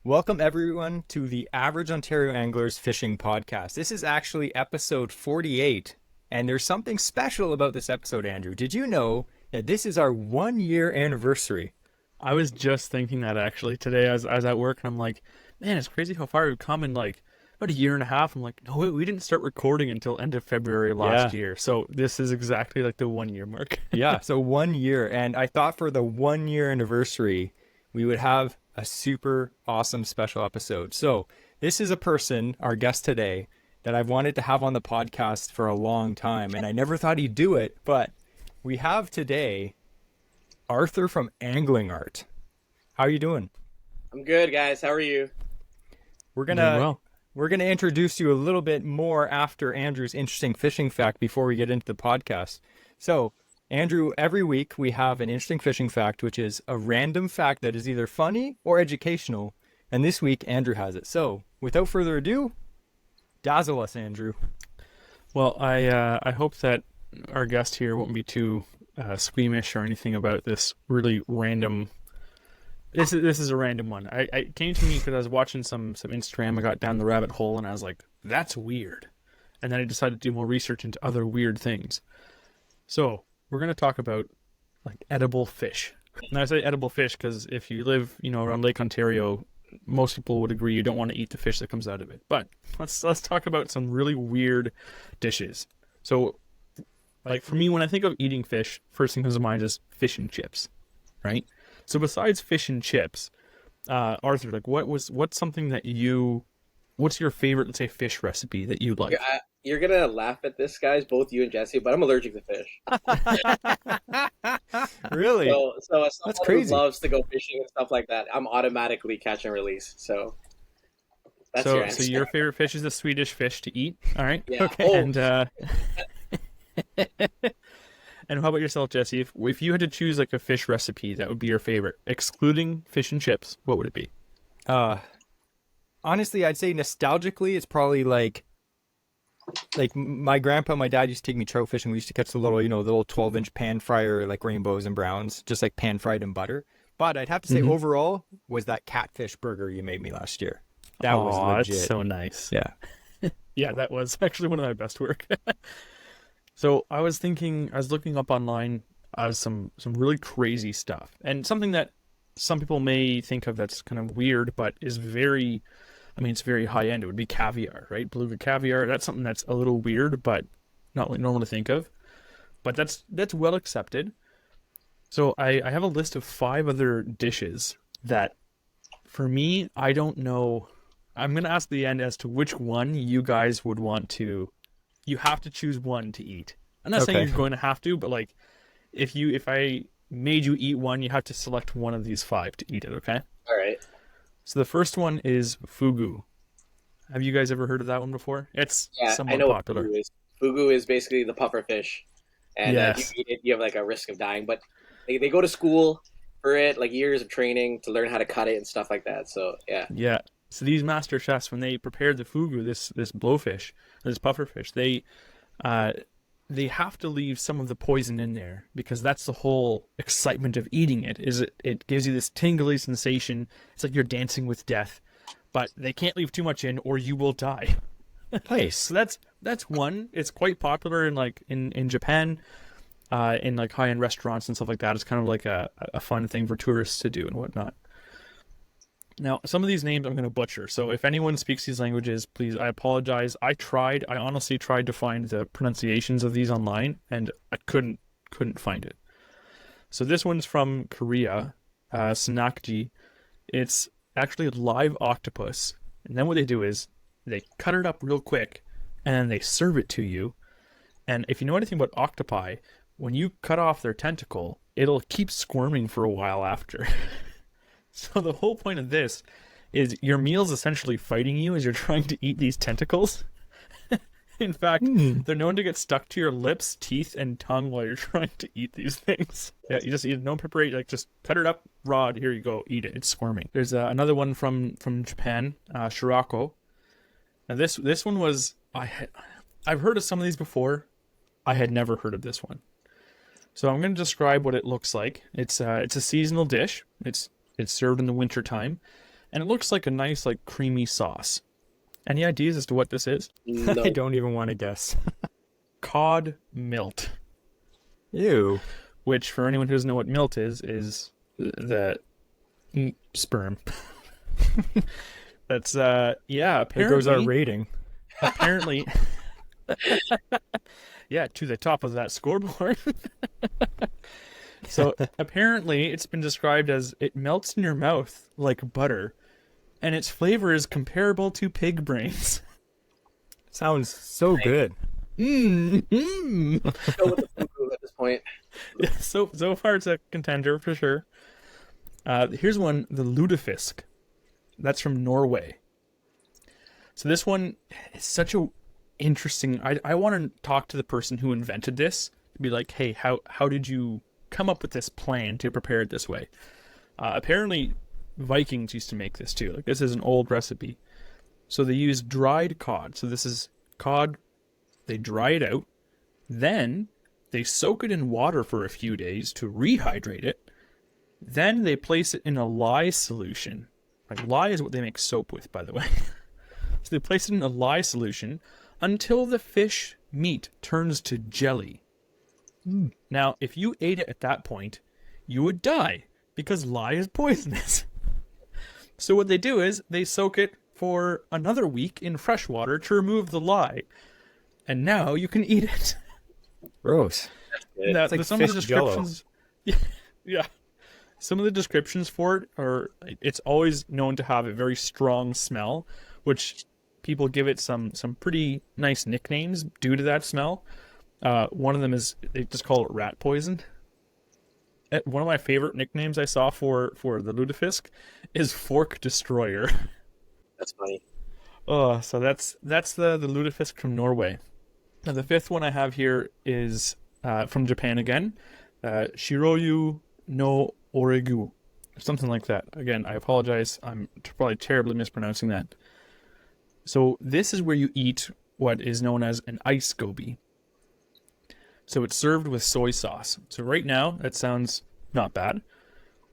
Welcome everyone to the Average Ontario Anglers Fishing Podcast. This is actually episode 48, and there's something special about this episode, Andrew. Did you know that this is our 1 year anniversary? I was just thinking that actually today. I was at work and I'm like, man, it's crazy how far we've come in like about a year and a half. I'm like, no, we didn't start recording until end of February last year. So this is exactly like the 1 year mark. Yeah, so 1 year. And I thought for the 1 year anniversary, we would have a super awesome special episode. So this is a person, our guest today, that I've wanted to have on the podcast for a long time. And I never thought he'd do it. But we have today Arthur from Angling Art. How are you doing? I'm good, guys. How are you? We're Doing gonna well. we're gonna introduce you a little bit more after Andrew's interesting fishing fact before we get into the podcast. So, Andrew, every week we have an interesting fishing fact, which is a random fact that is either funny or educational. And this week, Andrew has it. So, without further ado, dazzle us, Andrew. Well, I hope that our guest here won't be too squeamish or anything about this really random. This is a random one. I came to me because I was watching some Instagram. I got down the rabbit hole and I was like, that's weird. And then I decided to do more research into other weird things. So we're going to talk about like edible fish. And I say edible fish because if you live, around Lake Ontario, most people would agree you don't want to eat the fish that comes out of it. But let's talk about some really weird dishes. So, like for me, when I think of eating fish, first thing that comes to mind is fish and chips, right? So besides fish and chips, Arthur, like what's something that what's your favorite, let's say, fish recipe that you like? You're gonna laugh at this, guys, both you and Jesse, but I'm allergic to fish. Really? So as someone That's crazy. who loves to go fishing and stuff like that, I'm automatically catch and release. So that's your answer. So your favorite fish is the Swedish fish to eat, all right? Yeah. Okay. Oh, And and how about yourself, Jesse? If you had to choose like a fish recipe that would be your favorite, excluding fish and chips, what would it be? Honestly, I'd say nostalgically, it's probably like my grandpa and my dad used to take me trout fishing. We used to catch the little, the little 12-inch pan fryer, like rainbows and browns, just like pan fried in butter. But I'd have to say overall was that catfish burger you made me last year. That was legit. That's so nice. Yeah. Yeah, that was actually one of my best work. So I was looking up online some really crazy stuff, and something that some people may think of that's kind of weird, but is it's very high end. It would be caviar, right? Beluga caviar. That's something that's a little weird, but not really normal to think of. But that's well accepted. So I have a list of 5 other dishes that, for me, I don't know. I'm going to ask the end as to which one you guys would want to. You have to choose one to eat. I'm not saying you're going to have to, but like, if I made you eat one, you have to select one of these 5 to eat it. Okay. all right. So the first one is fugu. Have you guys ever heard of that one before? It's Yeah, I somewhat know popular. what fugu is. Fugu is basically the puffer fish, and if Yes. you eat it, you have like a risk of dying. But they go to school for it, like years of training to learn how to cut it and stuff like that. So yeah. Yeah. So these master chefs, when they prepared the fugu, this blowfish, this puffer fish, they have to leave some of the poison in there because that's the whole excitement of eating it. It gives you this tingly sensation. It's like you're dancing with death, but they can't leave too much in or you will die. Nice. So that's one. It's quite popular in Japan, in like high-end restaurants and stuff like that. It's kind of like a fun thing for tourists to do and whatnot. Now, some of these names I'm going to butcher, so if anyone speaks these languages, please, I apologize. I honestly tried to find the pronunciations of these online, and I couldn't find it. So this one's from Korea, Sanakji. It's actually live octopus, and then what they do is they cut it up real quick, and then they serve it to you. And if you know anything about octopi, when you cut off their tentacle, it'll keep squirming for a while after. So the whole point of this is your meal's essentially fighting you as you're trying to eat these tentacles. In fact, they're known to get stuck to your lips, teeth, and tongue while you're trying to eat these things. Yeah, you just eat no preparation, like just cut it up raw. Here you go, eat it. It's squirming. There's another one from Japan, shirako. Now this one was I've heard of some of these before. I had never heard of this one. So I'm going to describe what it looks like. It's a seasonal dish. It's served in the winter time, and it looks like a nice like creamy sauce. Any ideas as to what this is? No. I don't even want to guess. Cod milt, Ew. which for anyone who doesn't know what milt is the sperm. That's yeah, There goes our apparently rating. apparently yeah, to the top of that scoreboard. So apparently it's been described as it melts in your mouth like butter, and its flavor is comparable to pig brains. Sounds so good. Mm-hmm. Go with the fugu at this point. So far it's a contender for sure. Here's one, the lutefisk. That's from Norway. So this one is such a interesting. I want to talk to the person who invented this to be like, hey, how did you come up with this plan to prepare it this way? Apparently, Vikings used to make this too. Like this is an old recipe. So they use dried cod. So this is cod. They dry it out. Then they soak it in water for a few days to rehydrate it. Then they place it in a lye solution. Like lye is what they make soap with, by the way. So they place it in a lye solution until the fish meat turns to jelly. Now, if you ate it at that point, you would die because lye is poisonous. So what they do is they soak it for another week in fresh water to remove the lye. And now you can eat it. Gross. Now, It's like some of the fish jello. descriptions, yeah, some of the descriptions for it are, it's always known to have a very strong smell, which people give it some pretty nice nicknames due to that smell. One of them is, they just call it rat poison. One of my favorite nicknames I saw for the lutefisk is fork destroyer. That's funny. Oh, so that's the lutefisk from Norway. Now the fifth one I have here is from Japan again, shiroyu no oregu, something like that. Again, I apologize. I'm probably terribly mispronouncing that. So this is where you eat what is known as an ice goby. So it's served with soy sauce. So right now, that sounds not bad.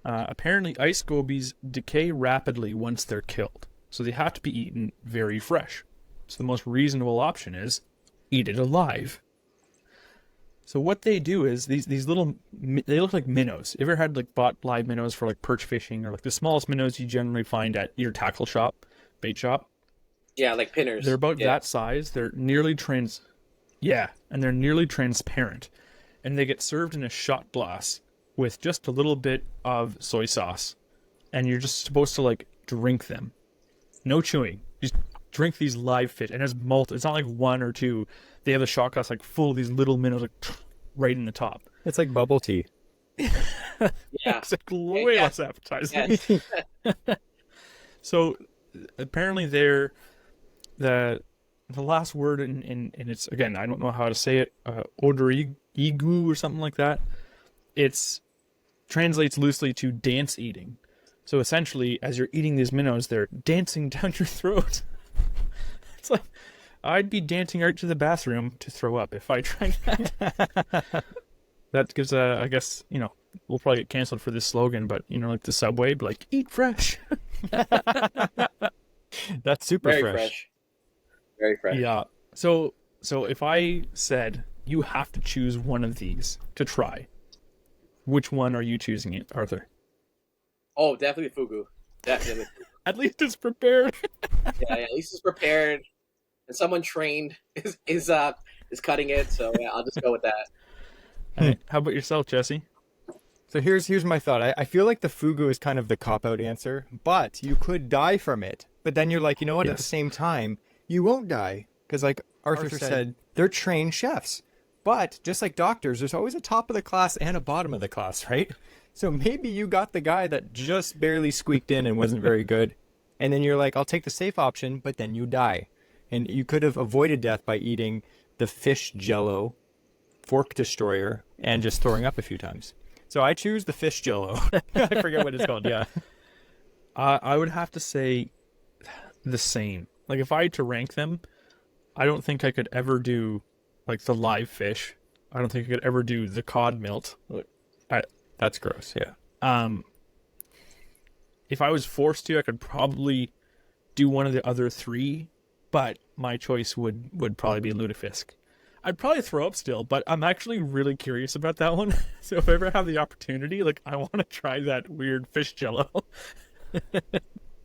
Apparently, ice gobies decay rapidly once they're killed. So they have to be eaten very fresh. So the most reasonable option is eat it alive. So what they do is these little, they look like minnows. You ever had like bought live minnows for like perch fishing, or like the smallest minnows you generally find at your tackle shop, bait shop? Yeah, like pinners. They're about Yeah. that size. They're nearly and they're nearly transparent. And they get served in a shot glass with just a little bit of soy sauce. And you're just supposed to like drink them. No chewing. Just drink these live fish. And it's multiple. It's not like one or two. They have a shot glass like full of these little minnows like right in the top. It's like bubble tea. Yeah. It's like way Yeah. less appetizing. Yes. So apparently they're the last word in it's, again, I don't know how to say it, odorigu or something like that. It's translates loosely to dance eating. So essentially, as you're eating these minnows, they're dancing down your throat. It's like I'd be dancing right to the bathroom to throw up if I tried that. That gives I guess, we'll probably get canceled for this slogan, but like the Subway, but like eat fresh. That's super Very fresh. fresh. Very fresh. Yeah. So if I said you have to choose one of these to try, which one are you choosing, it, Arthur? Oh, definitely fugu. Definitely. At least it's prepared. Yeah, at least it's prepared, and someone trained is cutting it. So yeah, I'll just go with that. How about yourself, Jesse? So here's my thought. I feel like the fugu is kind of the cop-out answer, but you could die from it. But then you're like, you know what? At the Yes. same time, you won't die. Because like Arthur said, they're trained chefs. But just like doctors, there's always a top of the class and a bottom of the class, right? So maybe you got the guy that just barely squeaked in and wasn't very good. And then you're like, I'll take the safe option, but then you die. And you could have avoided death by eating the fish jello, fork destroyer, and just throwing up a few times. So I choose the fish jello. I forget what it's called, yeah. I would have to say the same. Like if I had to rank them, I don't think I could ever do like the live fish. I don't think I could ever do the cod milt. That's gross, yeah. if I was forced to, I could probably do one of the other three, but my choice would probably be lutefisk. I'd probably throw up still, but I'm actually really curious about that one. So if I ever have the opportunity, like, I want to try that weird fish jello.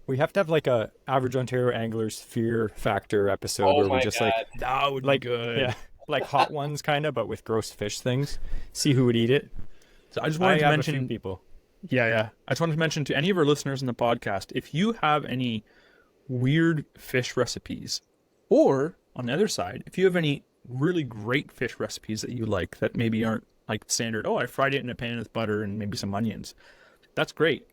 We have to have like a average Ontario angler's fear factor episode Oh where we my just God. like That would like be good. yeah, like hot ones kind of, but with gross fish things. See who would eat it. So I just wanted to have a few mention, people. yeah. I just wanted to mention to any of our listeners in the podcast, if you have any weird fish recipes, or on the other side, if you have any really great fish recipes that you like that maybe aren't like standard, oh, I fried it in a pan with butter and maybe some onions, that's great.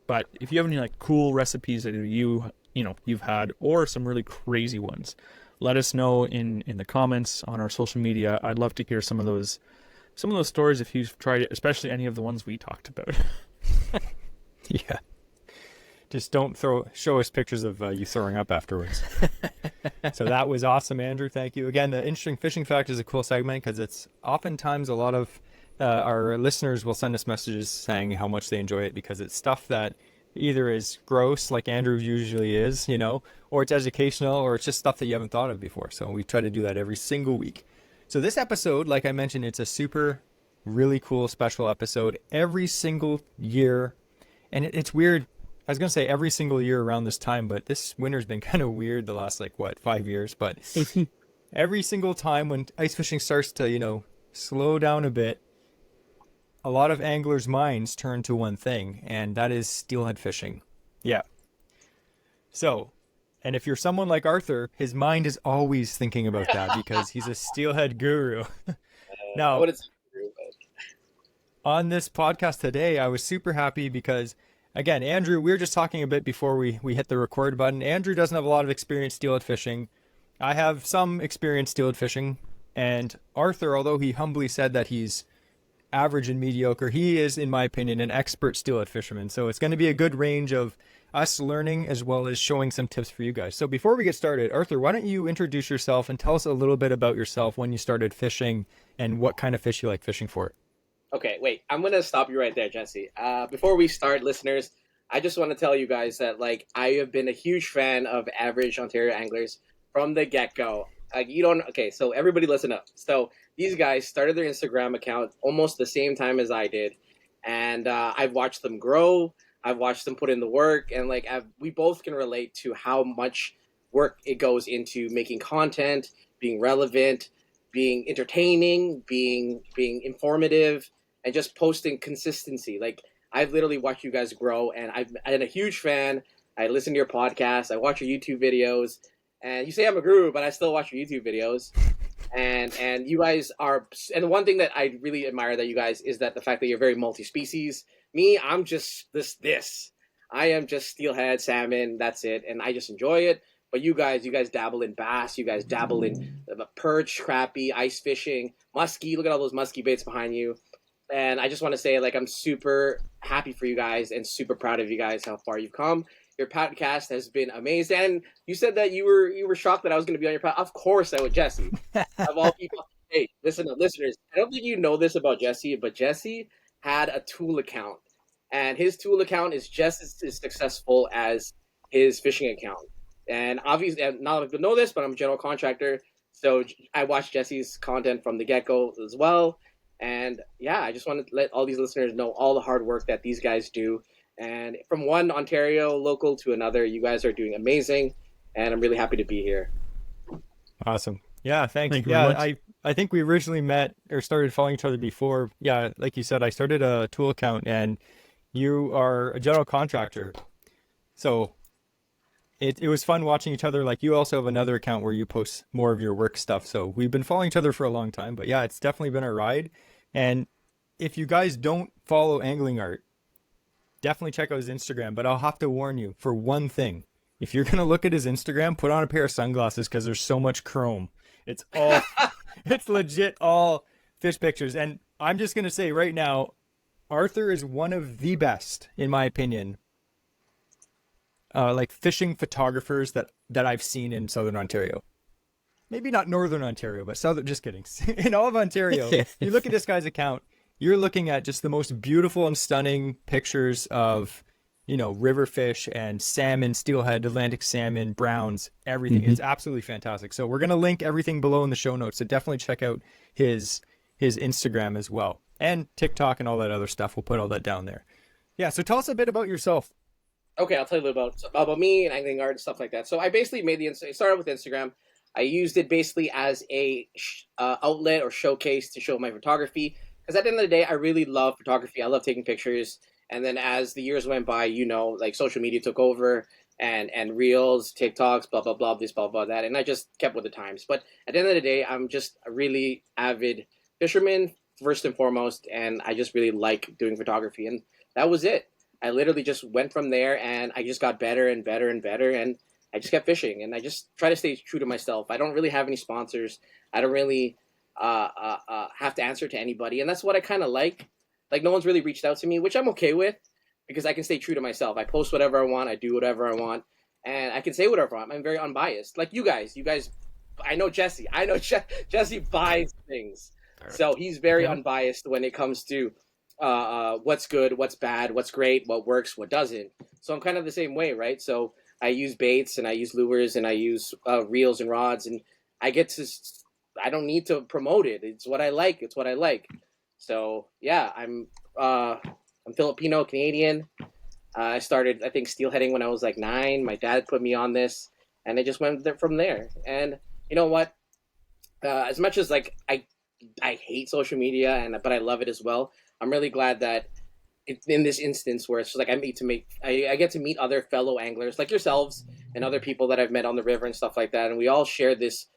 But if you have any like cool recipes that you've had, or some really crazy ones, let us know in the comments on our social media. I'd love to hear some of those stories if you've tried it, especially any of the ones we talked about. Yeah. Just don't show us pictures of you throwing up afterwards. So that was awesome, Andrew. Thank you. Again, the interesting fishing fact is a cool segment because it's oftentimes a lot of our listeners will send us messages saying how much they enjoy it because it's stuff that either is gross, like Andrew usually is, or it's educational, or it's just stuff that you haven't thought of before. So we try to do that every single week. So this episode, like I mentioned, it's a super, really cool special episode every single year. And it's weird. I was going to say every single year around this time, but this winter's been kind of weird the last, 5 years. But every single time when ice fishing starts to, slow down a bit, a lot of anglers' minds turn to one thing, and that is steelhead fishing. Yeah. So, and if you're someone like Arthur, his mind is always thinking about that because he's a steelhead guru. Now, What is true, but on this podcast today, I was super happy because, again, Andrew, we were just talking a bit before we hit the record button. Andrew doesn't have a lot of experience steelhead fishing. I have some experience steelhead fishing. And Arthur, although he humbly said that he's average and mediocre, he is, in my opinion, an expert steelhead fisherman. So it's going to be a good range of us learning as well as showing some tips for you guys. So before we get started, Arthur, why don't you introduce yourself and tell us a little bit about yourself, when you started fishing and what kind of fish you like fishing for? Okay, wait. I'm gonna stop you right there, Jesse. Before we start, listeners, I just want to tell you guys that I have been a huge fan of Average Ontario Anglers from the get-go. Okay, so everybody listen up. So these guys started their Instagram account almost the same time as I did, and I've watched them grow. I've watched them put in the work, and we both can relate to how much work it goes into making content, being relevant, being entertaining, being informative, and just posting consistency. I've literally watched you guys grow, and I'm a huge fan. I listen to your podcast. I watch your YouTube videos. And you say I'm a guru, but I still watch your YouTube videos. And you guys are, and the one thing that I really admire that you guys is that the fact that you're very multi-species. Me, I'm just this. I am just steelhead, salmon, that's it. And I just enjoy it. But you guys dabble in bass. You guys dabble in perch, crappie, ice fishing, muskie. Look at all those muskie baits behind you. And I just want to say, I'm super happy for you guys and super proud of you guys, how far you've come. Your podcast has been amazing. And you said that you were shocked that I was going to be on your podcast. Of course I would, Jesse. Of all people. Hey, listen up, listeners. I don't think you know this about Jesse, but Jesse had a tool account. And his tool account is just as successful as his fishing account. And obviously, not a lot of people know this, but I'm a general contractor. So I watched Jesse's content from the get-go as well. And yeah, I just want to let all these listeners know all the hard work that these guys do. And from one Ontario local to another, you guys are doing amazing. And I'm really happy to be here. Awesome. Yeah, thanks. Thank you very Yeah, much. I think we originally met or started following each other before. Yeah, like you said, I started a tool account and you are a general contractor. So it was fun watching each other. You also have another account where you post more of your work stuff. So we've been following each other for a long time. But yeah, it's definitely been a ride. And if you guys don't follow Angling Art, definitely check out his Instagram. But I'll have to warn you for one thing. If you're going to look at his Instagram, put on a pair of sunglasses because there's so much chrome. It's all, it's legit all fish pictures. And I'm just going to say right now, Arthur is one of the best, in my opinion, fishing photographers that I've seen in Southern Ontario. Maybe not Northern Ontario, but Southern, just kidding. In all of Ontario, you look at this guy's account, you're looking at just the most beautiful and stunning pictures of, river fish and salmon, steelhead, Atlantic salmon, browns, everything. It's absolutely fantastic. So we're going to link everything below in the show notes. So definitely check out his Instagram as well, and TikTok and all that other stuff. We'll put all that down there. Yeah. So tell us a bit about yourself. Okay, I'll tell you a little about me and angling art and stuff like that. So I basically made it started with Instagram. I used it basically as a outlet or showcase to show my photography. Because at the end of the day, I really love photography. I love taking pictures. And then as the years went by, like social media took over and reels, TikToks, blah, blah, blah, this, blah, blah, that. And I just kept with the times. But at the end of the day, I'm just a really avid fisherman, first and foremost. And I just really like doing photography. And that was it. I literally just went from there, and I just got better and better and better. And I just kept fishing. And I just try to stay true to myself. I don't really have any sponsors. I don't really have to answer to anybody. And that's what I kind of like. Like, no one's really reached out to me, which I'm okay with, because I can stay true to myself. I post whatever I want. I do whatever I want. And I can say whatever I want. I'm very unbiased. Like you guys, I know Jesse. Jesse buys things. Right. So he's very unbiased when it comes to what's good, what's bad, what's great, what works, what doesn't. So I'm kind of the same way, right? So I use baits, and I use lures, and I use reels and rods, and I don't need to promote it. It's what I like. So yeah, I'm Filipino Canadian. I started, I think, steelheading when I was like 9. My dad put me on this, and I just went from there. And you know what? As much as like I hate social media, but I love it as well. I'm really glad that in this instance where it's just like I get to meet other fellow anglers like yourselves and other people that I've met on the river and stuff like that, and we all share this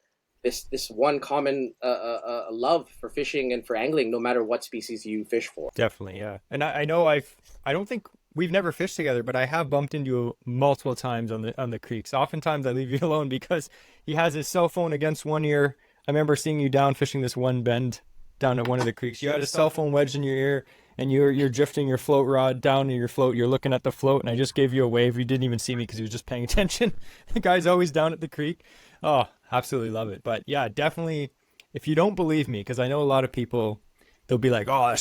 one common love for fishing and for angling, no matter what species you fish for. Definitely, yeah. And I know I don't think we've never fished together, but I have bumped into you multiple times on the creeks. Oftentimes I leave you alone because he has his cell phone against one ear. I remember seeing you down fishing this one bend down at one of the creeks. You had a cell phone wedged in your ear, and you're drifting your float rod down to your float. You're looking at the float, and I just gave you a wave. You didn't even see me because you were just paying attention. The guy's always down at the creek. Oh, absolutely love it. But yeah, definitely, if you don't believe me, because I know a lot of people, they'll be like, oh,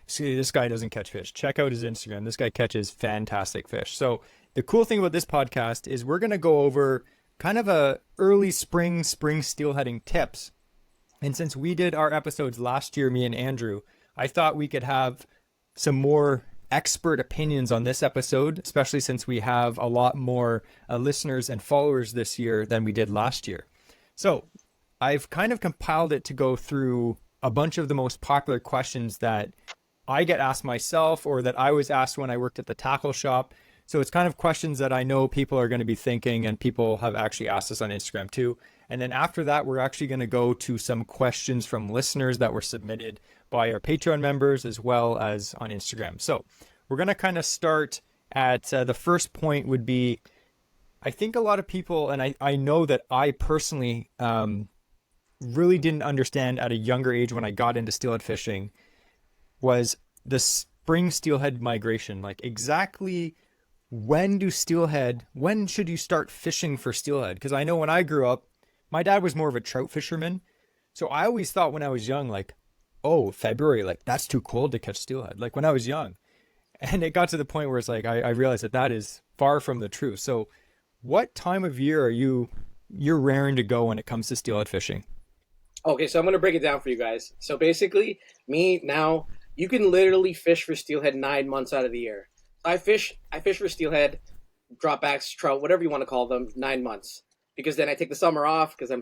see, this guy doesn't catch fish. Check out his Instagram. This guy catches fantastic fish. So the cool thing about this podcast is we're going to go over kind of a early spring steelheading tips. And since we did our episodes last year, me and Andrew, I thought we could have some more expert opinions on this episode, especially since we have a lot more listeners and followers this year than we did last year. So I've kind of compiled it to go through a bunch of the most popular questions that I get asked myself, or that I was asked when I worked at the tackle shop. So it's kind of questions that I know people are going to be thinking, and people have actually asked us on Instagram too. And then after that, we're actually going to go to some questions from listeners that were submitted by our Patreon members as well as on Instagram. So we're going to kind of start at the first point would be, I think a lot of people, and I know that I personally really didn't understand at a younger age when I got into steelhead fishing, was the spring steelhead migration. Like, exactly when should you start fishing for steelhead? Because I know when I grew up, my dad was more of a trout fisherman. So I always thought when I was young, like, oh, February, like that's too cold to catch steelhead. Like when I was young. And it got to the point where it's like, I realized that is far from the truth. So what time of year are you're raring to go when it comes to steelhead fishing? Okay, so I'm going to break it down for you guys. So basically, me now, you can literally fish for steelhead 9 months out of the year. I fish for steelhead, dropbacks, trout, whatever you want to call them, 9 months. Because then I take the summer off because I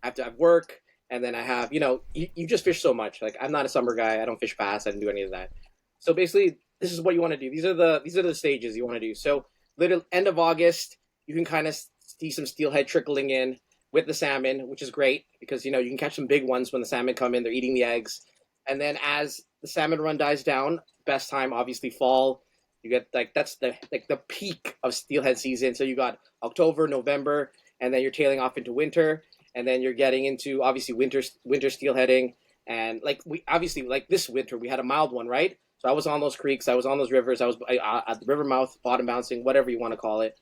have to have work. And then I have, you just fish so much. Like, I'm not a summer guy. I don't fish bass. I don't do any of that. So basically, this is what you want to do. These are the stages you want to do. So little end of August, you can kind of see some steelhead trickling in with the salmon, which is great because, you can catch some big ones when the salmon come in. They're eating the eggs. And then as the salmon run dies down, best time, obviously, fall. You get that's the peak of steelhead season. So you got October, November, and then you're tailing off into winter, and then you're getting into obviously winter steelheading. And like this winter, we had a mild one, right? So I was on those creeks, I was on those rivers, I was at the river mouth, bottom bouncing, whatever you want to call it.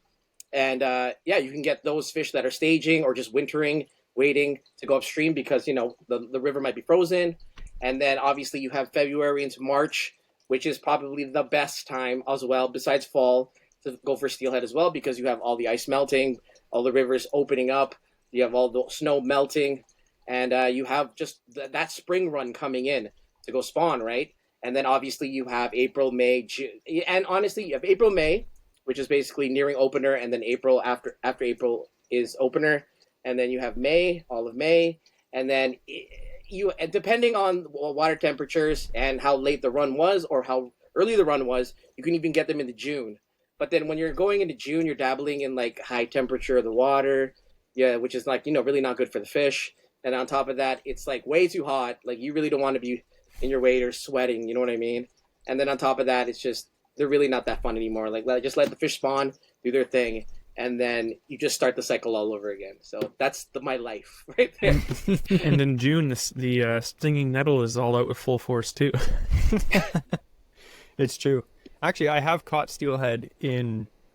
And you can get those fish that are staging or just wintering, waiting to go upstream because the river might be frozen. And then obviously you have February into March, which is probably the best time as well, besides fall, to go for steelhead as well, because you have all the ice melting, all the rivers opening up, you have all the snow melting, and you have just that spring run coming in to go spawn, right? And then obviously you have April, May, June, and honestly you have April, May, which is basically nearing opener, and then April after April is opener, and then you have May, all of May, and then you, depending on water temperatures and how late the run was or how early the run was, you can even get them into June. But then when you're going into June, you're dabbling in like high temperature of the water, yeah, which is like, really not good for the fish. And on top of that, it's like way too hot. Like you really don't want to be in your waders sweating, you know what I mean? And then on top of that, it's just they're really not that fun anymore. Like just let the fish spawn, do their thing, and then you just start the cycle all over again. So that's my life right there. And in June, the stinging nettle is all out with full force too. It's true. Actually, I have caught steelhead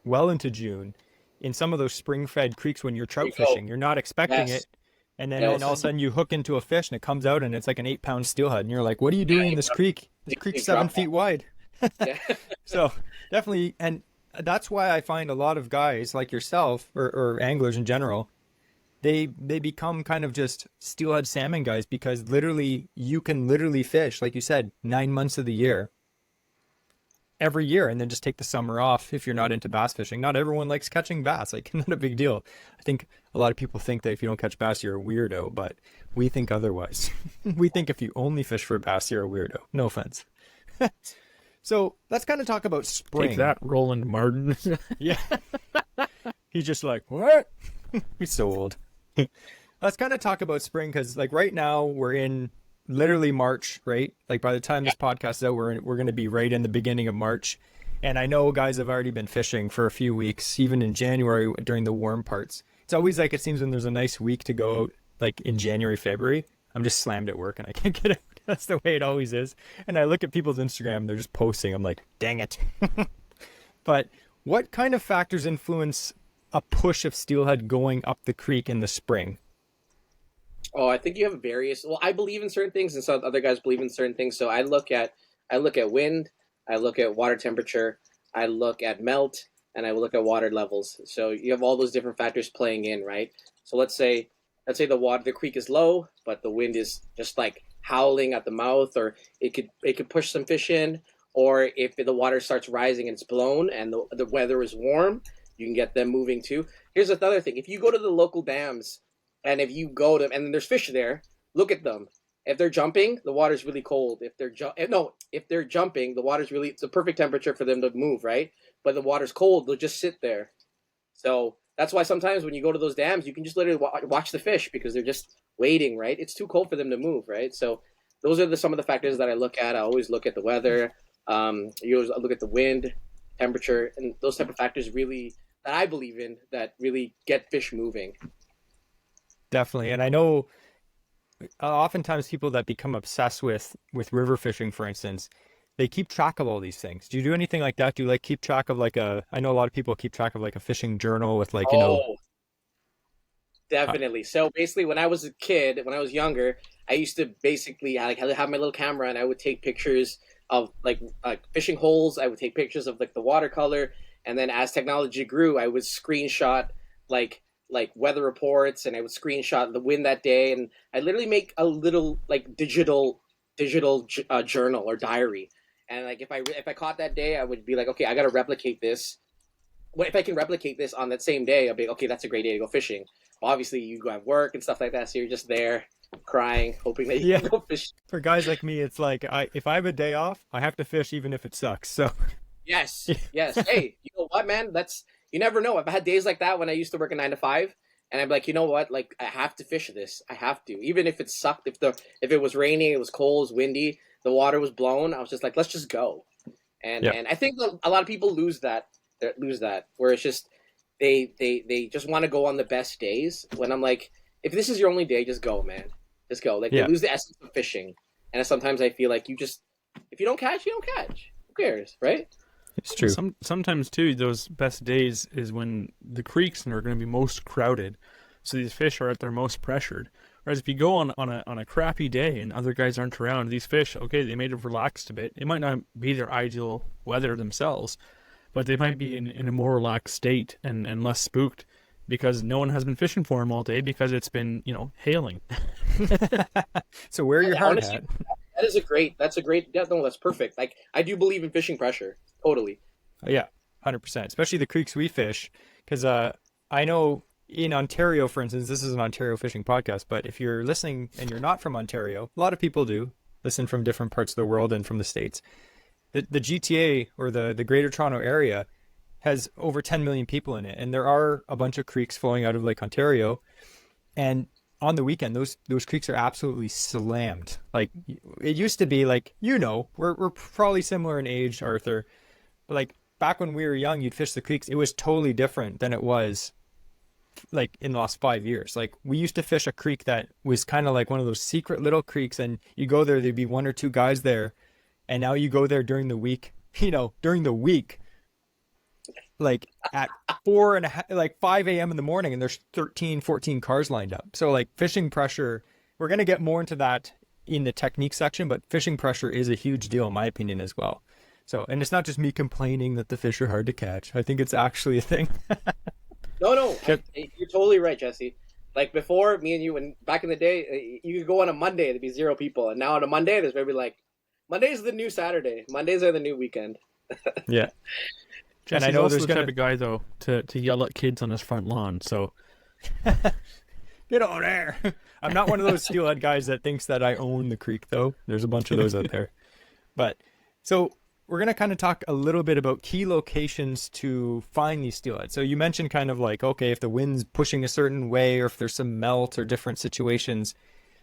well into June in some of those spring-fed creeks when you're trout fishing. You're not expecting it, and then all of a sudden you hook into a fish and it comes out and it's like an 8-pound steelhead, and you're like, "What are you doing in this creek? This creek's 7 feet wide." So definitely, and that's why I find a lot of guys like yourself or anglers in general, they become kind of just steelhead salmon guys, because you can literally fish, like you said, 9 months of the year, every year, and then just take the summer off if you're not into bass fishing. Not everyone likes catching bass, like not a big deal. I think a lot of people think that if you don't catch bass, you're a weirdo, but we think otherwise. We think if you only fish for bass, you're a weirdo. No offense. So let's kind of talk about spring. Take that, Roland Martin. Yeah. He's just like, what? He's so old. Let's kind of talk about spring, because like right now we're in literally March, right? Like by the time this podcast is out, we're going to be right in the beginning of March. And I know guys have already been fishing for a few weeks, even in January during the warm parts. It's always like, it seems when there's a nice week to go out, like in January, February, I'm just slammed at work and I can't get out. That's the way it always is. And I look at people's Instagram, they're just posting. I'm like, dang it. But what kind of factors influence a push of steelhead going up the creek in the spring? Oh, I think you have various. Well, I believe in certain things, and some other guys believe in certain things. So I look at wind, I look at water temperature, I look at melt, and I look at water levels. So you have all those different factors playing in, right? So let's say the creek is low, but the wind is just like howling at the mouth, or it could push some fish in. Or if the water starts rising and it's blown and the weather is warm, you can get them moving too. Here's another thing: if you go to the local dams, and if you go to and there's fish there, look at them. If they're jumping, the water's really cold. If they're jumping, the water's really, it's a perfect temperature for them to move, right? But the water's cold, they'll just sit there. So that's why sometimes when you go to those dams, you can just literally watch the fish, because they're just waiting, right? It's too cold for them to move, right? So those are some of the factors that I look at. I always look at the weather. You always look at the wind, temperature, and those type of factors really that I believe in that really get fish moving. Definitely. And I know oftentimes people that become obsessed with river fishing, for instance, they keep track of all these things. Do you do anything like that? Do you like keep track of I know a lot of people keep track of like a fishing journal with like, Definitely. So basically, when I was a kid, when I was younger, I used to basically have my little camera, and I would take pictures of like fishing holes. I would take pictures of like the watercolor, and then as technology grew, I would screenshot like weather reports, and I would screenshot the wind that day, and I literally make a little like digital journal or diary. And like if I caught that day, I would be like, okay, I got to replicate this. What if I can replicate this on that same day? I'll be okay. That's a great day to go fishing. Obviously, you go have work and stuff like that, so you're just there crying, hoping that you can go fish. For guys like me, it's like if I have a day off, I have to fish even if it sucks. So yes. Hey, you know what, man? You never know. I've had days like that when I used to work a 9 to 5, and I'm like, you know what? Like, I have to fish this. I have to, even if it sucked. If it was raining, it was cold, it was windy, the water was blown. I was just like, let's just go. And I think a lot of people lose that, where it's just they just want to go on the best days. When I'm like, if this is your only day, just go, man. Just go. Like, you lose the essence of fishing. And sometimes I feel like if you don't catch, you don't catch. Who cares, right? It's true. Sometimes too, those best days is when the creeks are going to be most crowded, so these fish are at their most pressured. Whereas if you go on a crappy day and other guys aren't around, these fish, okay, they may have relaxed a bit. It might not be their ideal weather themselves, but they might be in a more relaxed state and less spooked because no one has been fishing for them all day because it's been, hailing. So wear your hard Honestly, hat. that's a great, yeah, no, that's perfect. Like, I do believe in fishing pressure. Totally. Yeah, 100%. Especially the creeks we fish, because I know in Ontario, for instance, this is an Ontario fishing podcast, but if you're listening and you're not from Ontario, a lot of people do listen from different parts of the world and from the States. The GTA, or the Greater Toronto Area, has over 10 million people in it, and there are a bunch of creeks flowing out of Lake Ontario, and on the weekend those creeks are absolutely slammed. Like, it used to be, like, we're probably similar in age, Arthur, but like back when we were young, you'd fish the creeks, it was totally different than it was like in the last 5 years. Like, we used to fish a creek that was kind of like one of those secret little creeks, and you go there, there'd be one or two guys there, and now you go there during the week, like at 5 a.m. in the morning, and there's 13, 14 cars lined up. So like, fishing pressure, we're going to get more into that in the technique section, but fishing pressure is a huge deal in my opinion as well. So, and it's not just me complaining that the fish are hard to catch. I think it's actually a thing. No, you're totally right, Jesse. Like, before, me and you, when back in the day, you could go on a Monday, there'd be 0 people, and now on a Monday, there's maybe like, Monday's the new Saturday. Mondays are the new weekend. Yeah. Jesse's I know also there's the gonna- type of guy, though, to yell at kids on his front lawn. So Get on there. I'm not one of those steelhead guys that thinks that I own the creek, though. There's a bunch of those out there. But so we're going to kind of talk a little bit about key locations to find these steelhead. So you mentioned kind of like, okay, if the wind's pushing a certain way, or if there's some melt or different situations.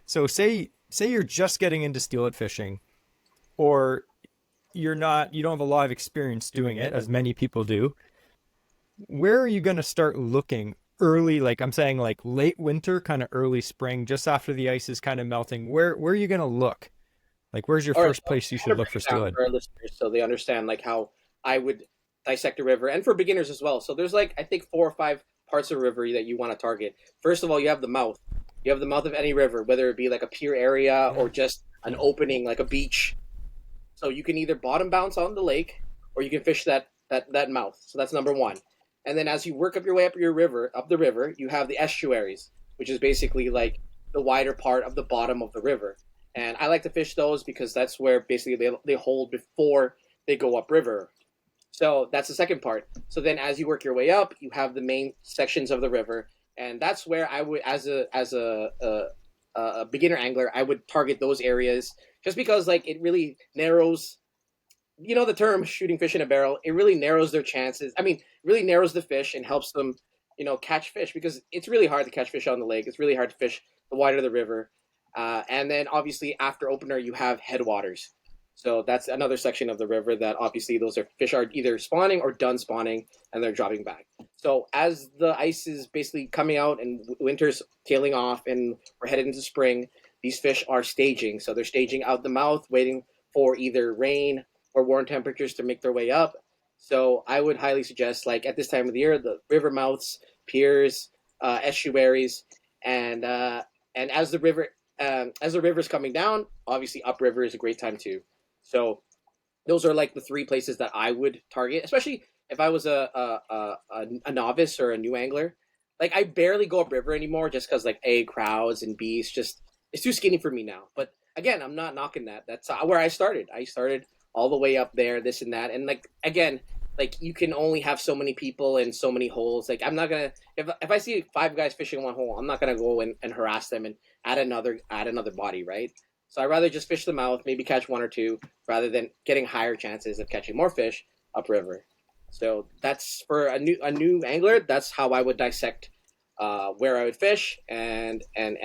So say you're just getting into steelhead fishing, or you don't have a lot of experience doing it, as many people do. Where are you going to start looking early? Like, I'm saying, like late winter, kind of early spring, just after the ice is kind of melting. Where are you going to look? Like, where's your first place you should look for steelhead? For our listeners, so they understand like how I would dissect a river, and for beginners as well. So there's like, I think 4 or 5 parts of a river that you want to target. First of all, you have the mouth. You have the mouth of any river, whether it be like a pier area or just an opening like a beach. So you can either bottom bounce on the lake, or you can fish that mouth. So that's number one. And then as you work up your way up the river, you have the estuaries, which is basically like the wider part of the bottom of the river. And I like to fish those because that's where basically they hold before they go upriver. So that's the second part. So then as you work your way up, you have the main sections of the river, and that's where I would, as a beginner angler, I would target those areas, just because like it really narrows, the term shooting fish in a barrel, it really narrows their chances. I mean, really narrows the fish and helps them, catch fish, because it's really hard to catch fish on the lake. It's really hard to fish the wider the river. And then obviously after opener, you have headwaters. So that's another section of the river that obviously fish are either spawning or done spawning, and they're dropping back. So as the ice is basically coming out and winter's tailing off and we're headed into spring, these fish are staging. So they're staging out the mouth, waiting for either rain or warm temperatures to make their way up. So I would highly suggest, like at this time of the year, the river mouths, piers, estuaries, and as the river's coming down, obviously upriver is a great time too. So those are like the 3 places that I would target, especially if I was a novice or a new angler. Like, I barely go upriver anymore, just because like crowds and bees, just it's too skinny for me now. But again, I'm not knocking that. That's where I started. I started all the way up there, this and that, and like again, like you can only have so many people and so many holes. Like, I'm not gonna, if I see 5 guys fishing one hole, I'm not gonna go and harass them and add another body, right? So I'd rather just fish the mouth, maybe catch 1 or 2, rather than getting higher chances of catching more fish upriver. So that's for a new angler. That's how I would dissect where I would fish and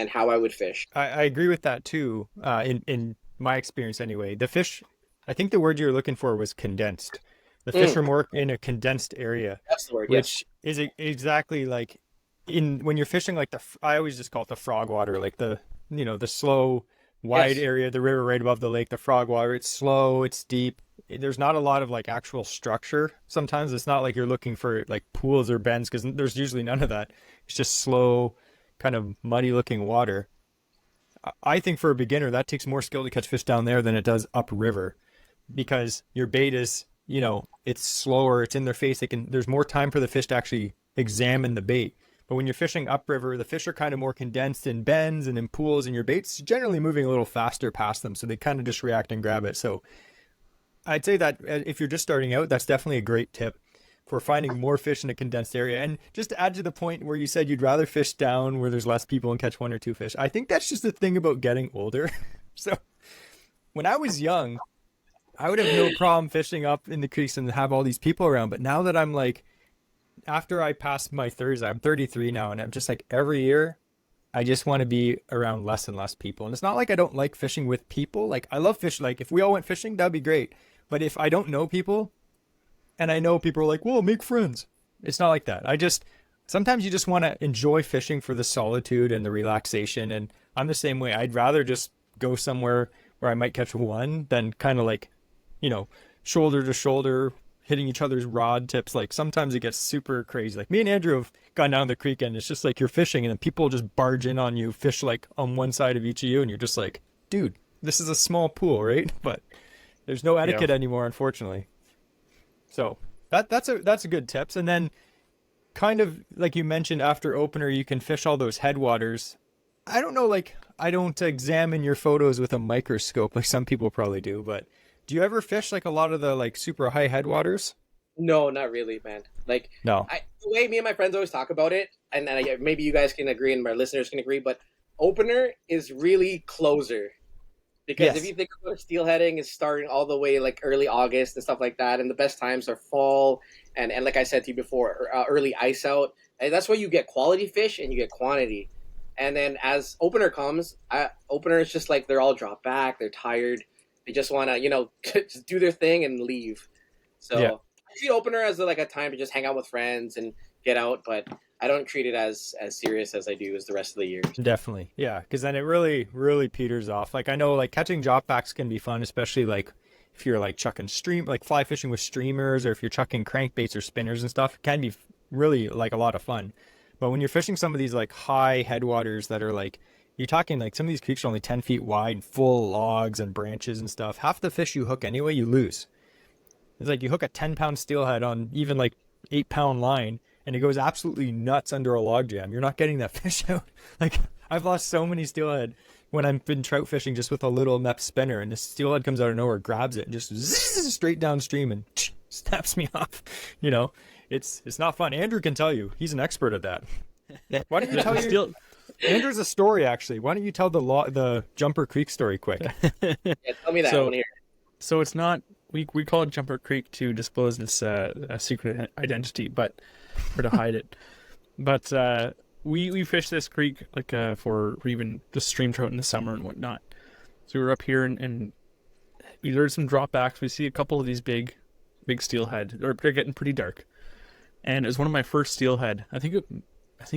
how I would fish. I agree with that too. In my experience, anyway, the fish, I think the word you were looking for was condensed. The fish are more in a condensed area. That's the word. Which is exactly like when you're fishing, like I always just call it the frog water, like the slow, wide area, the river right above the lake, the frog water. It's slow, it's deep. There's not a lot of like actual structure. Sometimes it's not like you're looking for like pools or bends, because there's usually none of that. It's just slow, kind of muddy looking water. I think for a beginner, that takes more skill to catch fish down there than it does upriver, because your bait is it's slower, it's in their face. There's more time for the fish to actually examine the bait. But when you're fishing upriver, the fish are kind of more condensed in bends and in pools, and your bait's generally moving a little faster past them. So they kind of just react and grab it. So I'd say that if you're just starting out, that's definitely a great tip for finding more fish in a condensed area. And just to add to the point where you said you'd rather fish down where there's less people and catch one or two fish, I think that's just the thing about getting older. So when I was young, I would have no problem fishing up in the creeks and have all these people around. But now that I'm like, after I passed my 30s, I'm 33 now, and I'm just like every year, I just want to be around less and less people. And it's not like I don't like fishing with people. Like I love fish. Like if we all went fishing, that'd be great. But if I don't know people, and I know people are like, well, make friends. It's not like that. Sometimes you just want to enjoy fishing for the solitude and the relaxation. And I'm the same way. I'd rather just go somewhere where I might catch one than kind of like, shoulder to shoulder, hitting each other's rod tips. Like sometimes it gets super crazy. Like me and Andrew have gone down the creek and it's just like you're fishing and then people just barge in on you, fish like on one side of each of you. And you're just like, dude, this is a small pool, right? But there's no etiquette anymore, unfortunately. So that's a good tips. And then kind of like you mentioned, after opener, you can fish all those headwaters. I don't know, like I don't examine your photos with a microscope like some people probably do, but do you ever fish like a lot of the like super high headwaters? No, not really, man. Like, No. the way me and my friends always talk about it, and maybe you guys can agree and my listeners can agree, but opener is really closer. Because if you think about steelheading, is starting all the way like early August and stuff like that, and the best times are fall and like I said to you before, early ice out. And that's where you get quality fish and you get quantity. And then as opener comes, opener is just like they're all dropped back, they're tired, they just want to just do their thing and leave. So I see opener as like a time to just hang out with friends and get out, but I don't treat it as serious as I do as the rest of the year. Definitely. Yeah. Because then it really, really peters off. Like I know like catching dropbacks can be fun, especially like if you're like chucking like fly fishing with streamers, or if you're chucking crankbaits or spinners and stuff, it can be really like a lot of fun. But when you're fishing some of these like high headwaters that are like, you're talking like some of these creeks are only 10 feet wide, full logs and branches and stuff. Half the fish you hook anyway, you lose. It's like you hook a 10-pound steelhead on even like 8-pound line, and it goes absolutely nuts under a log jam. You're not getting that fish out. Like I've lost so many steelhead when I've been trout fishing just with a little Mep spinner, and the steelhead comes out of nowhere, grabs it, and just zzz, straight downstream and snaps me off. It's not fun. Andrew can tell you. He's an expert at that. Why don't you tell Andrew's a story actually. Why don't you tell the Jumper Creek story quick? Yeah, tell me that. I want to hear. So it's not. We call it Jumper Creek to disclose this a secret identity, or to hide it. But we fish this creek like for even just stream trout in the summer and whatnot. So we were up here and we heard some dropbacks. We see a couple of these big steelhead. They're getting pretty dark. And it was one of my first steelhead. I think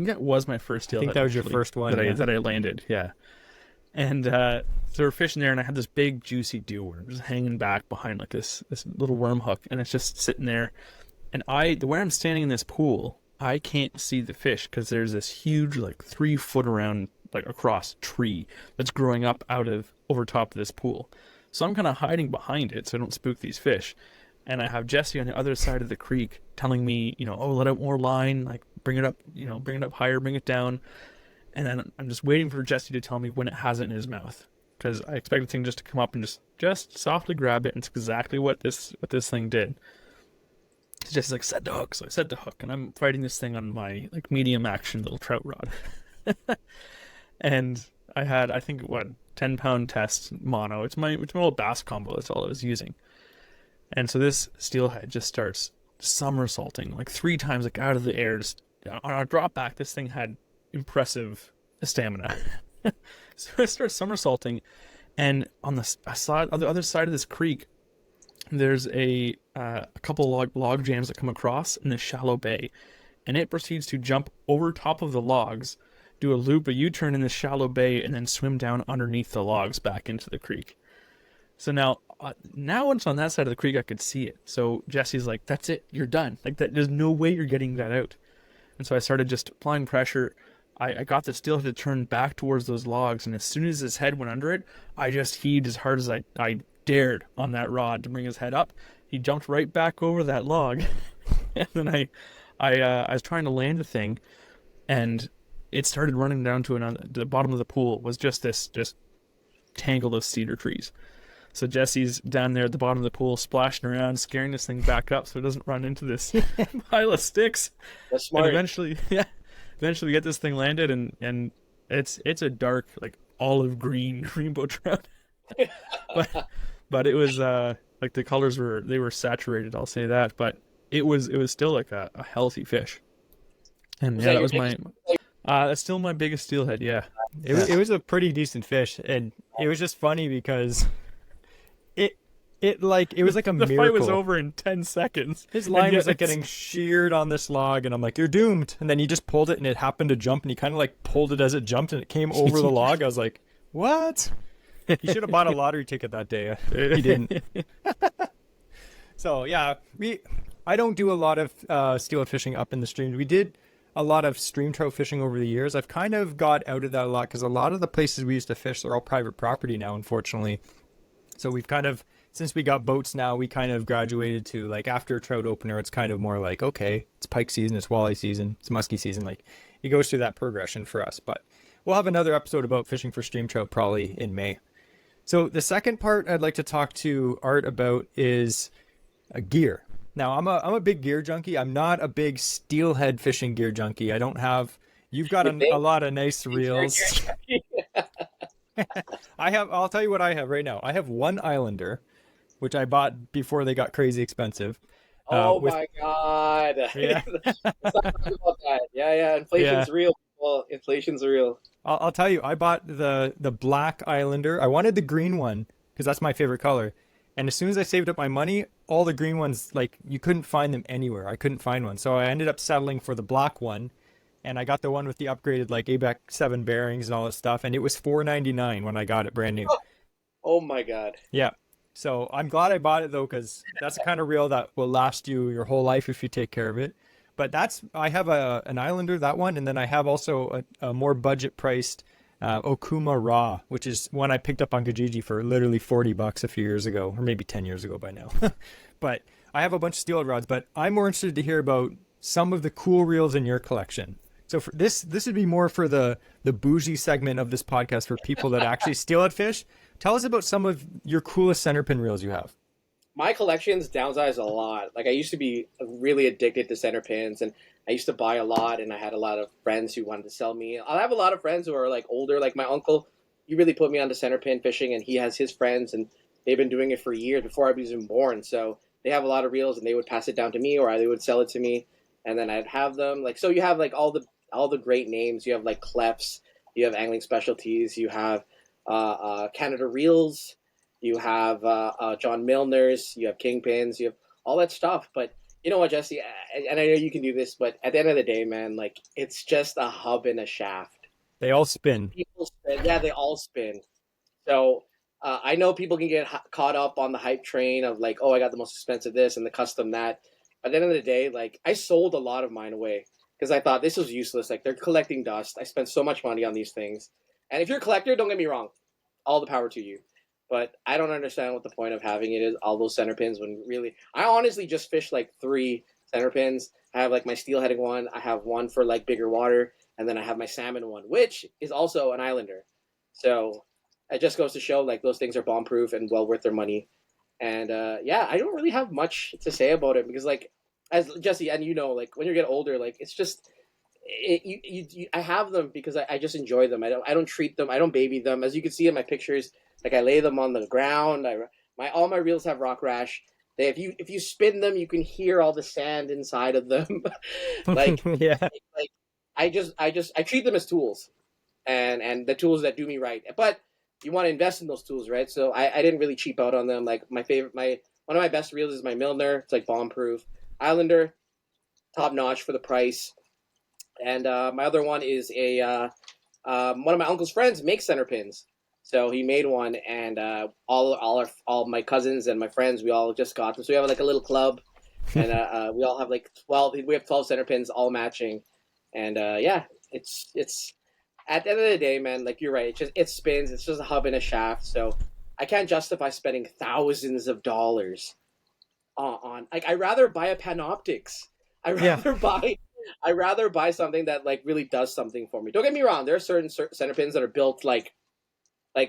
that was my first steelhead. I think that was your first one that I landed. Yeah. And so we're fishing there, and I had this big juicy dew worm just hanging back behind like this little worm hook, and it's just sitting there. And the way I'm standing in this pool, I can't see the fish because there's this huge like 3 foot around like across tree that's growing up over top of this pool. So I'm kind of hiding behind it so I don't spook these fish. And I have Jesse on the other side of the creek telling me, let out more line, like bring it up, bring it up higher, bring it down. And then I'm just waiting for Jesse to tell me when it has it in his mouth, because I expect the thing just to come up and just softly grab it. And it's exactly what this thing did. It's just like, set the hook. So I set the hook, and I'm fighting this thing on my like medium action little trout rod. And I had, I think, 10-pound test mono. It's my old bass combo. That's all I was using. And so this steelhead just starts somersaulting like 3 times, like out of the air. Just on our drop back, this thing had impressive stamina. So it starts somersaulting, and on the other side of this creek, there's a couple log jams that come across in this shallow bay, and it proceeds to jump over top of the logs, do a U-turn in this shallow bay, and then swim down underneath the logs back into the creek. So now once on that side of the creek, I could see it. So Jesse's like, "That's it, you're done. Like that, there's no way you're getting that out." And so I started just applying pressure. I got the steelhead to turn back towards those logs, and as soon as his head went under it, I just heaved as hard as I dared on that rod to bring his head up. He jumped right back over that log, and then I was trying to land the thing, and it started running down to the bottom of the pool was just tangle of cedar trees. So Jesse's down there at the bottom of the pool, splashing around, scaring this thing back up so it doesn't run into this pile of sticks. That's smart. And eventually we get this thing landed, and it's a dark, like olive green rainbow trout. but it was like the colors were saturated. I'll say that, but it was still like a healthy fish. And yeah, that was my. That's still my biggest steelhead. Yeah, it was a pretty decent fish, and it was just funny because it was like a the miracle. fight was over in 10 seconds. His line was like getting sheared on this log, and I'm like, "You're doomed." And then he just pulled it, and it happened to jump, and he kind of like pulled it as it jumped, and it came over the log. I was like, "What?" He should have bought a lottery ticket that day. He didn't. So yeah, I don't do a lot of steelhead fishing up in the streams. We did a lot of stream trout fishing over the years. I've kind of got out of that a lot because a lot of the places we used to fish, they're all private property now, unfortunately. So we've kind of, since we got boats now, we kind of graduated to like after a trout opener, it's kind of more like, okay, it's pike season, it's walleye season, it's muskie season. Like it goes through that progression for us. But we'll have another episode about fishing for stream trout probably in May. So the second part I'd like to talk to Art about is gear. Now I'm a big gear junkie. I'm not a big steelhead fishing gear junkie. I don't have. You've got a lot of nice reels. I'll tell you what I have right now. I have one Islander, which I bought before they got crazy expensive. My God. Yeah. Let's not talk about that. Yeah. Inflation's real. Well, inflation's real. I'll tell you, I bought the black Islander. I wanted the green one because that's my favorite color. And as soon as I saved up my money, all the green ones, like you couldn't find them anywhere. I couldn't find one. So I ended up settling for the black one. And I got the one with the upgraded like ABEC 7 bearings and all that stuff. And it was $4.99 when I got it brand new. Oh my God. Yeah. So I'm glad I bought it though, because that's the kind of reel that will last you your whole life if you take care of it. But I have an Islander, that one. And then I have also a more budget priced Okuma Raw, which is one I picked up on Kijiji for literally $40 a few years ago, or maybe 10 years ago by now. But I have a bunch of steelhead rods, but I'm more interested to hear about some of the cool reels in your collection. So for this would be more for the bougie segment of this podcast for people that actually steelhead fish. Tell us about some of your coolest center pin reels you have. My collection's downsized a lot. Like I used to be really addicted to center pins, and I used to buy a lot, and I had a lot of friends who wanted to sell me. I have a lot of friends who are like older, like my uncle. He really put me onto center pin fishing, and he has his friends, and they've been doing it for years before I was even born. So they have a lot of reels, and they would pass it down to me, or they would sell it to me, and then I'd have them. Like so, you have like all the great names. You have like Clefs, you have Angling Specialties, you have Canada Reels, you have John Milner's, you have Kingpins, you have all that stuff. But you know what, Jesse, and I know you can do this, but at the end of the day, man, like it's just a hub and a shaft. They all spin. People spin. Yeah, they all spin. So I know people can get caught up on the hype train of like, oh, I got the most expensive this and the custom that. At the end of the day, like I sold a lot of mine away because I thought this was useless. Like they're collecting dust. I spent so much money on these things. And if you're a collector, don't get me wrong, all the power to you. But I don't understand what the point of having it is, all those center pins, when really, I honestly just fish like 3 center pins. I have like my steelheading one. I have one for like bigger water. And then I have my salmon one, which is also an Islander. So it just goes to show like those things are bomb proof and well worth their money. And yeah, I don't really have much to say about it because like, as Jesse, and you know, like when you get older, like it's just, I have them because I just enjoy them. I don't treat them. I don't baby them. As you can see in my pictures, like I lay them on the ground. All my reels have rock rash. If you spin them, you can hear all the sand inside of them. Like Yeah. like I treat them as tools, and the tools that do me right. But you want to invest in those tools, right? So I didn't really cheap out on them. Like one of my best reels is my Milner. It's like bomb proof. Islander, top notch for the price. And my other one is one of my uncle's friends makes center pins. So he made one, and all my cousins and my friends, we all just got them. So we have like a little club, and we all have like 12. We have 12 center pins, all matching, and yeah, it's at the end of the day, man. Like you're right, it spins. It's just a hub and a shaft. So I can't justify spending thousands of dollars on like I rather buy a Panoptics. I Yeah. rather buy I rather buy something that like really does something for me. Don't get me wrong. There are certain center pins that are built like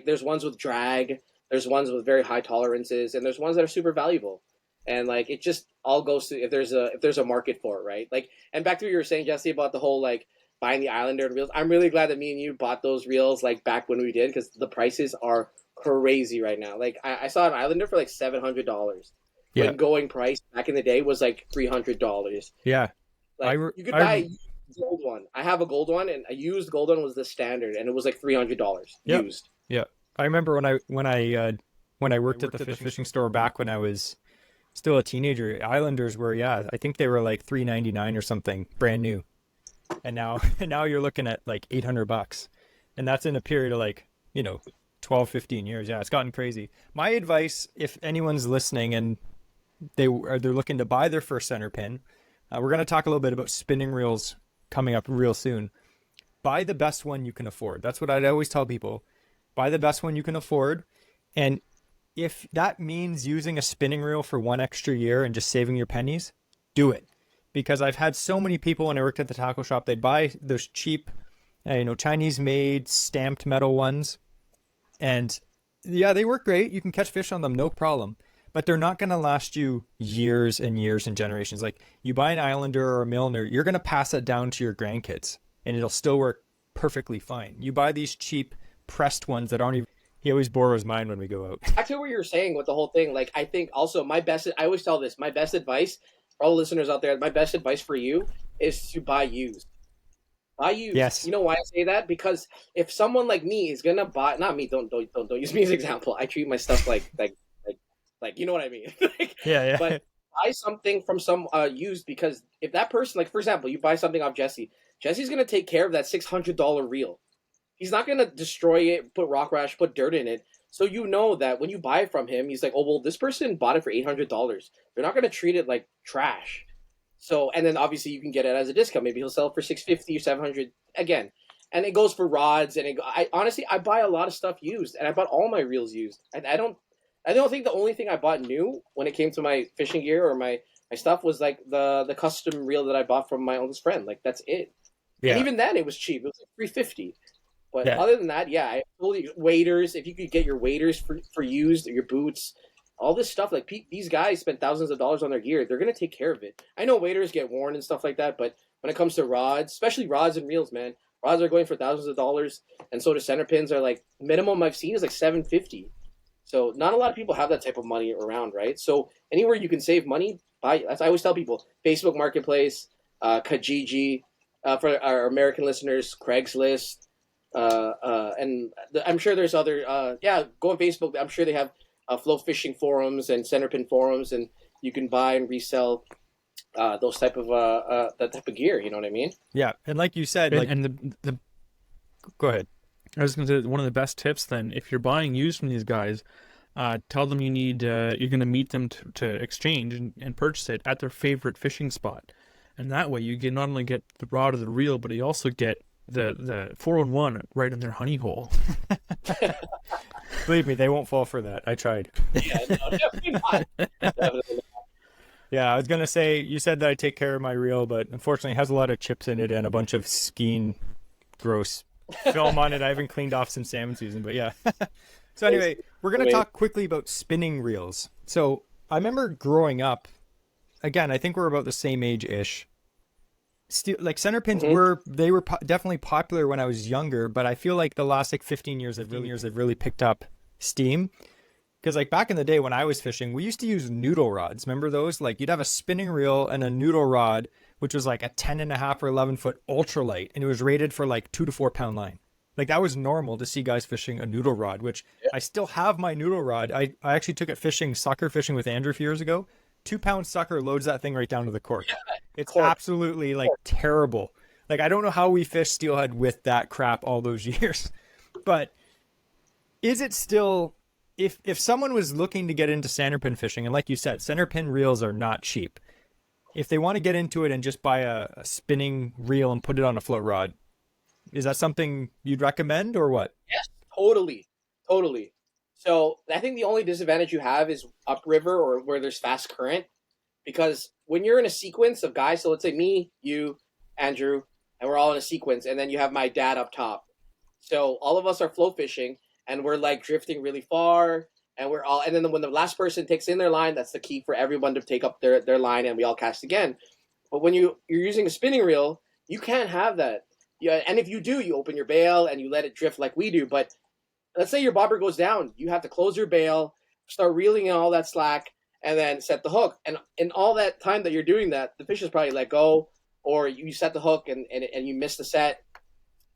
there's ones with drag, there's ones with very high tolerances, and there's ones that are super valuable. And like it just all goes to if there's a market for it, right? Like and back to what you were saying, Jesse, about the whole like buying the Islander reels. I'm really glad that me and you bought those reels like back when we did because the prices are crazy right now. Like I saw an Islander for like $700 Yeah. when going price back in the day was like $300. Yeah. Like you could buy a used gold one. I have a gold one, and a used gold one was the standard, and it was like $300 Yep. used. Yeah. I remember when I worked at the fishing store back when I was still a teenager, Islanders were, I think they were like $399 or something, brand new. And now now you're looking at like $800. And that's in a period of like, 12, 15 years. Yeah, it's gotten crazy. My advice, if anyone's listening and they're looking to buy their first center pin, we're going to talk a little bit about spinning reels coming up real soon. Buy the best one you can afford. That's what I'd always tell people. Buy the best one you can afford. And if that means using a spinning reel for one extra year and just saving your pennies, do it. Because I've had so many people when I worked at the tackle shop, they'd buy those cheap, Chinese made stamped metal ones. And yeah, they work great. You can catch fish on them, no problem. But they're not going to last you years and years and generations. Like you buy an Islander or a Milner, you're going to pass it down to your grandkids and it'll still work perfectly fine. You buy these cheap pressed ones that aren't even, he always borrows mine when we go out. Back to what you were saying with the whole thing, like I think also I always tell this, my best advice for all the listeners out there, my best advice for you is to buy used. Buy used. Yes. You know why I say that? Because if someone like me is gonna buy, not me, don't use me as an example. I treat my stuff like you know what I mean. Yeah. But buy something from some used, because if that person, like for example, you buy something off Jesse, Jesse's gonna take care of that $600 reel. He's not gonna destroy it, put rock rash, put dirt in it. So you know that when you buy it from him, he's like, oh well, this person bought it for $800. They're not gonna treat it like trash. So, and then obviously you can get it as a discount. Maybe he'll sell it for $650 or $700 again. And it goes for rods. And I honestly, I buy a lot of stuff used, and I bought all my reels used. I don't think the only thing I bought new when it came to my fishing gear or my stuff was like the custom reel that I bought from my oldest friend. Like that's it. Yeah. And even then, it was cheap. It was like $350. But Yeah. other than that, yeah, I totally waders. If you could get your waders for used, or your boots, all this stuff, like these guys spend thousands of dollars on their gear. They're gonna take care of it. I know waders get worn and stuff like that, but when it comes to rods, especially rods and reels, man, rods are going for thousands of dollars, and so do center pins are like minimum I've seen is like $750. So not a lot of people have that type of money around, right? So anywhere you can save money, buy. As I always tell people, Facebook Marketplace, Kijiji, for our American listeners, Craigslist. I'm sure there's other, go on Facebook. I'm sure they have flow fishing forums and centerpin forums, and you can buy and resell those type of that type of gear. You know what I mean? Yeah. And like you said, and the go ahead. I was going to say, one of the best tips then, if you're buying used from these guys, tell them you're going to meet them to exchange and purchase it at their favorite fishing spot. And that way you can not only get the rod or the reel, but you also get the 4-in-1 right in their honey hole. Believe me, they won't fall for that. I tried. Yeah, no, definitely not. Definitely not. Yeah, I was going to say, you said that I take care of my reel, but unfortunately it has a lot of chips in it and a bunch of skein gross film on it. I haven't cleaned off since salmon season, but yeah. So anyway, we're going to talk quickly about spinning reels. So I remember growing up, again, I think we're about the same age-ish. Like center pins were definitely popular when I was younger, but I feel like the last like 15 years have really picked up steam. Because like back in the day when I was fishing, we used to use noodle rods. Remember those? Like you'd have a spinning reel and a noodle rod, which was like a 10.5 or 11-foot ultralight, and it was rated for like 2 to 4 pound line. Like that was normal to see guys fishing a noodle rod, which I still have my noodle rod. I actually took it sucker fishing with Andrew a few years ago. 2-pound sucker loads that thing right down to the cork. It's absolutely like terrible. Like I don't know how we fished steelhead with that crap all those years. But is it still, if someone was looking to get into centerpin fishing, and like you said, centerpin reels are not cheap. If they want to get into it and just buy a spinning reel and put it on a float rod, is that something you'd recommend or what? Yes, totally. So I think the only disadvantage you have is upriver or where there's fast current, because when you're in a sequence of guys, so let's say me, you, Andrew, and we're all in a sequence, and then you have my dad up top. So all of us are flow fishing, and we're like drifting really far, and we're all, and then when the last person takes in their line, that's the key for everyone to take up their line, and we all cast again. But when you're using a spinning reel, you can't have that. Yeah, and if you do, you open your bail and you let it drift like we do. But let's say your bobber goes down, you have to close your bail, start reeling in all that slack, and then set the hook. And in all that time that you're doing that, the fish is probably let go, or you set the hook and you miss the set.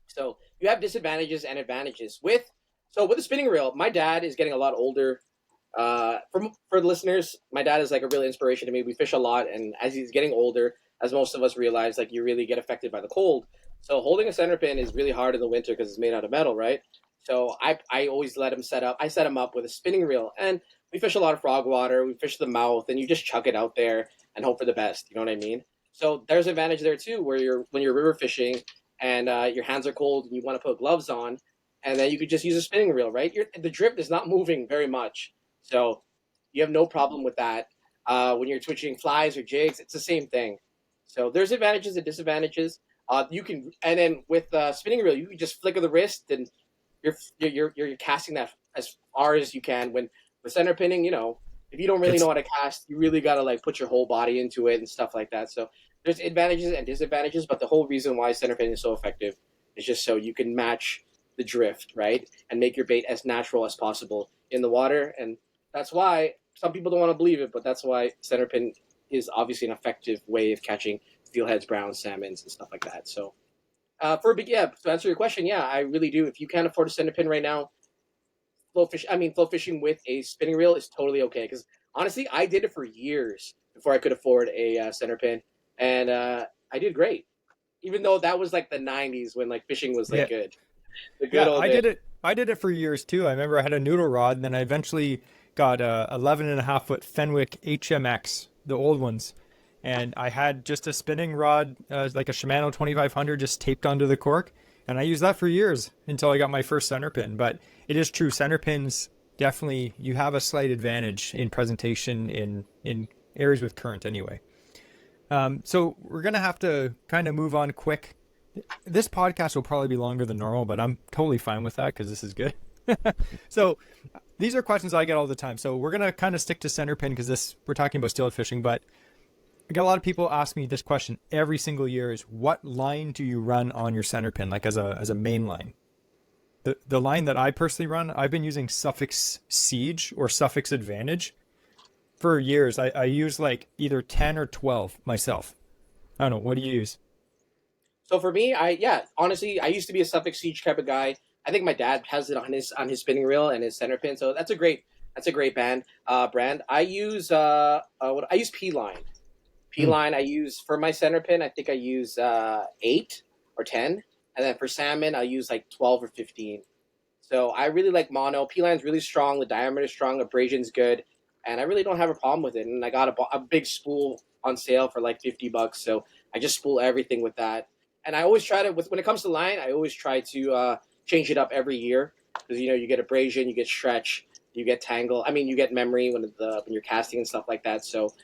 So you have disadvantages and advantages with the spinning reel. My dad is getting a lot older. For the listeners, my dad is like a real inspiration to me. We fish a lot, and as he's getting older, as most of us realize, like you really get affected by the cold. So holding a center pin is really hard in the winter because it's made out of metal, right? So I always let him set up. I set him up with a spinning reel, and we fish a lot of frog water. We fish the mouth, and you just chuck it out there and hope for the best. You know what I mean? So there's an advantage there too, where when you're river fishing and your hands are cold and you want to put gloves on, and then you could just use a spinning reel, right? The drift is not moving very much, so you have no problem with that. When you're twitching flies or jigs, it's the same thing. So there's advantages and disadvantages. You can, and then with spinning reel, you can just flick of the wrist and you're casting that as far as you can. When with center pinning, if you don't really know how to cast, you really got to like put your whole body into it and stuff like that. So there's advantages and disadvantages, but the whole reason why center pinning is so effective is just so you can match the drift, right, and make your bait as natural as possible in the water. And that's why some people don't want to believe it, but that's why center pin is obviously an effective way of catching steelheads, browns, salmons, and stuff like that. So to answer your question, yeah, I really do. If you can't afford a center pin right now, flow fishing with a spinning reel is totally okay. Because honestly, I did it for years before I could afford a center pin, and I did great. Even though that was like the '90s when like fishing was like good, the good old I days. did it. I did it for years too. I remember I had a noodle rod, and then I eventually got a 11.5 foot Fenwick HMX, the old ones, and I had just a spinning rod, like a Shimano 2500, just taped onto the cork, and I used that for years until I got my first center pin. But it is true, center pins definitely, you have a slight advantage in presentation in areas with current anyway. So we're gonna have to kind of move on quick. This podcast will probably be longer than normal, but I'm totally fine with that because this is good. So these are questions I get all the time. So we're going to kind of stick to center pin because we're talking about steelhead fishing, but I get a lot of people ask me this question every single year is what line do you run on your center pin? Like as a main line. The line that I personally run, I've been using Suffix Siege or Suffix Advantage for years. I use like either 10 or 12 myself. I don't know. What do you use? So for me, honestly, I used to be a Suffix Siege type of guy. I think my dad has it on his spinning reel and his center pin. So that's a great brand. I use I use P line. P line I use for my center pin. I think I use 8 or 10, and then for salmon I use like 12 or 15. So I really like mono. P line's really strong. The diameter is strong. Abrasion's good, and I really don't have a problem with it. And I got a big spool on sale for like $50. So I just spool everything with that. And I always try to, when it comes to line, I always try to change it up every year because you get abrasion, you get stretch, you get tangle. I mean, you get memory when you're casting and stuff like that. So,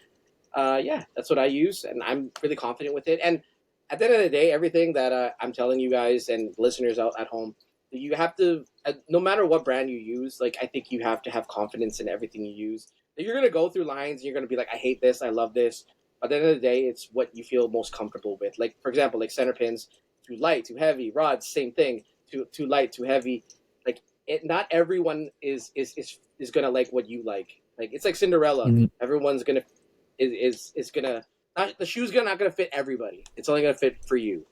that's what I use, and I'm really confident with it. And at the end of the day, everything that I'm telling you guys and listeners out at home, you have to, no matter what brand you use, like I think you have to have confidence in everything you use. You're gonna go through lines, and you're gonna be like, I hate this, I love this. At the end of the day, it's what you feel most comfortable with. Like, for example, like center pins, too light, too heavy. Rods, same thing. Too light, too heavy. Like, not everyone is gonna like what you like. Like, it's like Cinderella. Mm-hmm. Everyone's gonna is gonna not the shoe's not gonna fit everybody. It's only gonna fit for you.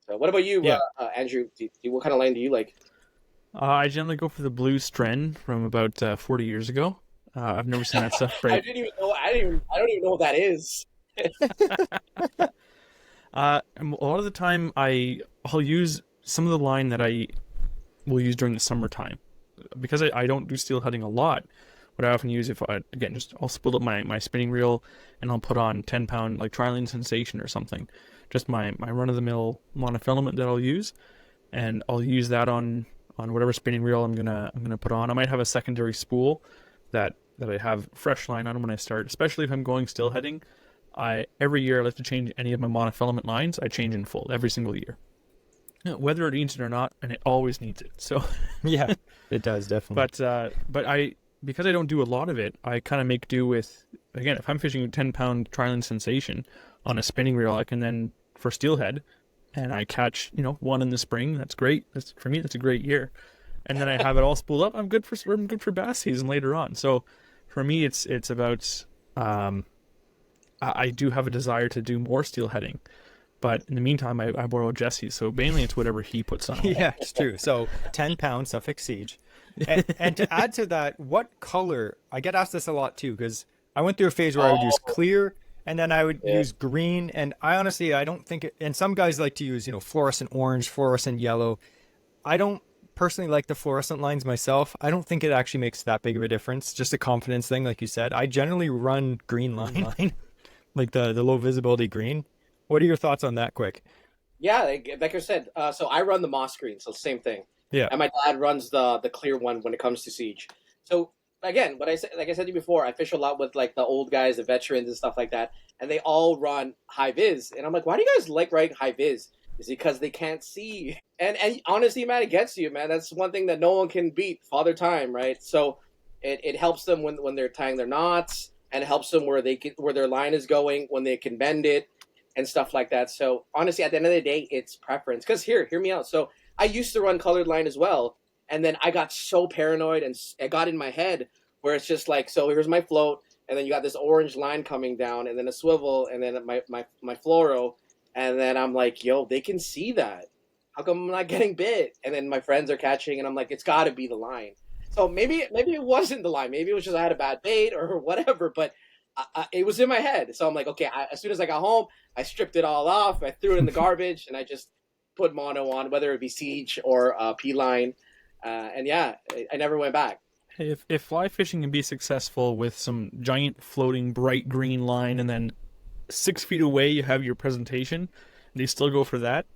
So, what about you, Andrew? What kind of line do you like? I generally go for the blue Stren from about 40 years ago. I've never seen that stuff. Right? I don't even know what that is. A lot of the time, I'll use some of the line that I will use during the summertime because I don't do steelheading a lot. What I often use I'll split up my spinning reel and I'll put on 10-pound like Trilene Sensation or something, just my run of the mill monofilament that I'll use, and I'll use that on on whatever spinning reel I'm gonna put on. I might have a secondary spool that I have fresh line on when I start, especially if I'm going steelheading. Every year I like to change any of my monofilament lines. I change in full every single year, whether it needs it or not, and it always needs it. So Yeah, it does definitely. but because I don't do a lot of it, I kind of make do with, again, if I'm fishing a 10-pound trialing sensation on a spinning reel, I can then for steelhead, and I catch one in the spring. That's great. For me, that's a great year. And then I have it all spooled up. I'm good for bass season later on. So for me, it's about I do have a desire to do more steelheading. But in the meantime, I borrow Jesse's, so mainly it's whatever he puts on. Yeah, it's true. So 10 pounds Suffolk Siege. And to add to that, what color? I get asked this a lot too, because I went through a phase where I would use clear and then I would use green. And I honestly, I don't think and some guys like to use, fluorescent orange, fluorescent yellow. I don't personally like the fluorescent lines myself. I don't think it actually makes that big of a difference. Just a confidence thing, like you said. I generally run green line, like the low visibility green. What are your thoughts on that, Quick? Yeah, like I said, so I run the moss green, so same thing. Yeah. And my dad runs the clear one when it comes to siege. So again, what I said, like I said to you before, I fish a lot with like the old guys, the veterans and stuff like that, and they all run high vis. And I'm like, why do you guys like riding high vis? Is it because they can't see? And honestly, man, it gets you, man. That's one thing that no one can beat, Father Time, right? So it helps them when they're tying their knots, and it helps them where their line is going, when they can bend it and stuff like that. So honestly, at the end of the day, it's preference. Because hear me out. So I used to run colored line as well, and then I got so paranoid, and it got in my head where it's just like, so here's my float, and then you got this orange line coming down, and then a swivel, and then my fluoro, and then I'm like, yo, they can see that. How come I'm not getting bit? And then my friends are catching, and I'm like, it's got to be the line. So maybe it wasn't the line. Maybe it was just I had a bad bait or whatever, but it was in my head. So I'm like, okay, as soon as I got home, I stripped it all off. I threw it in the garbage, and I just put mono on, whether it be Siege or P line. And yeah, I never went back. If fly fishing can be successful with some giant floating bright green line, and then 6 feet away you have your presentation, and you still go for that,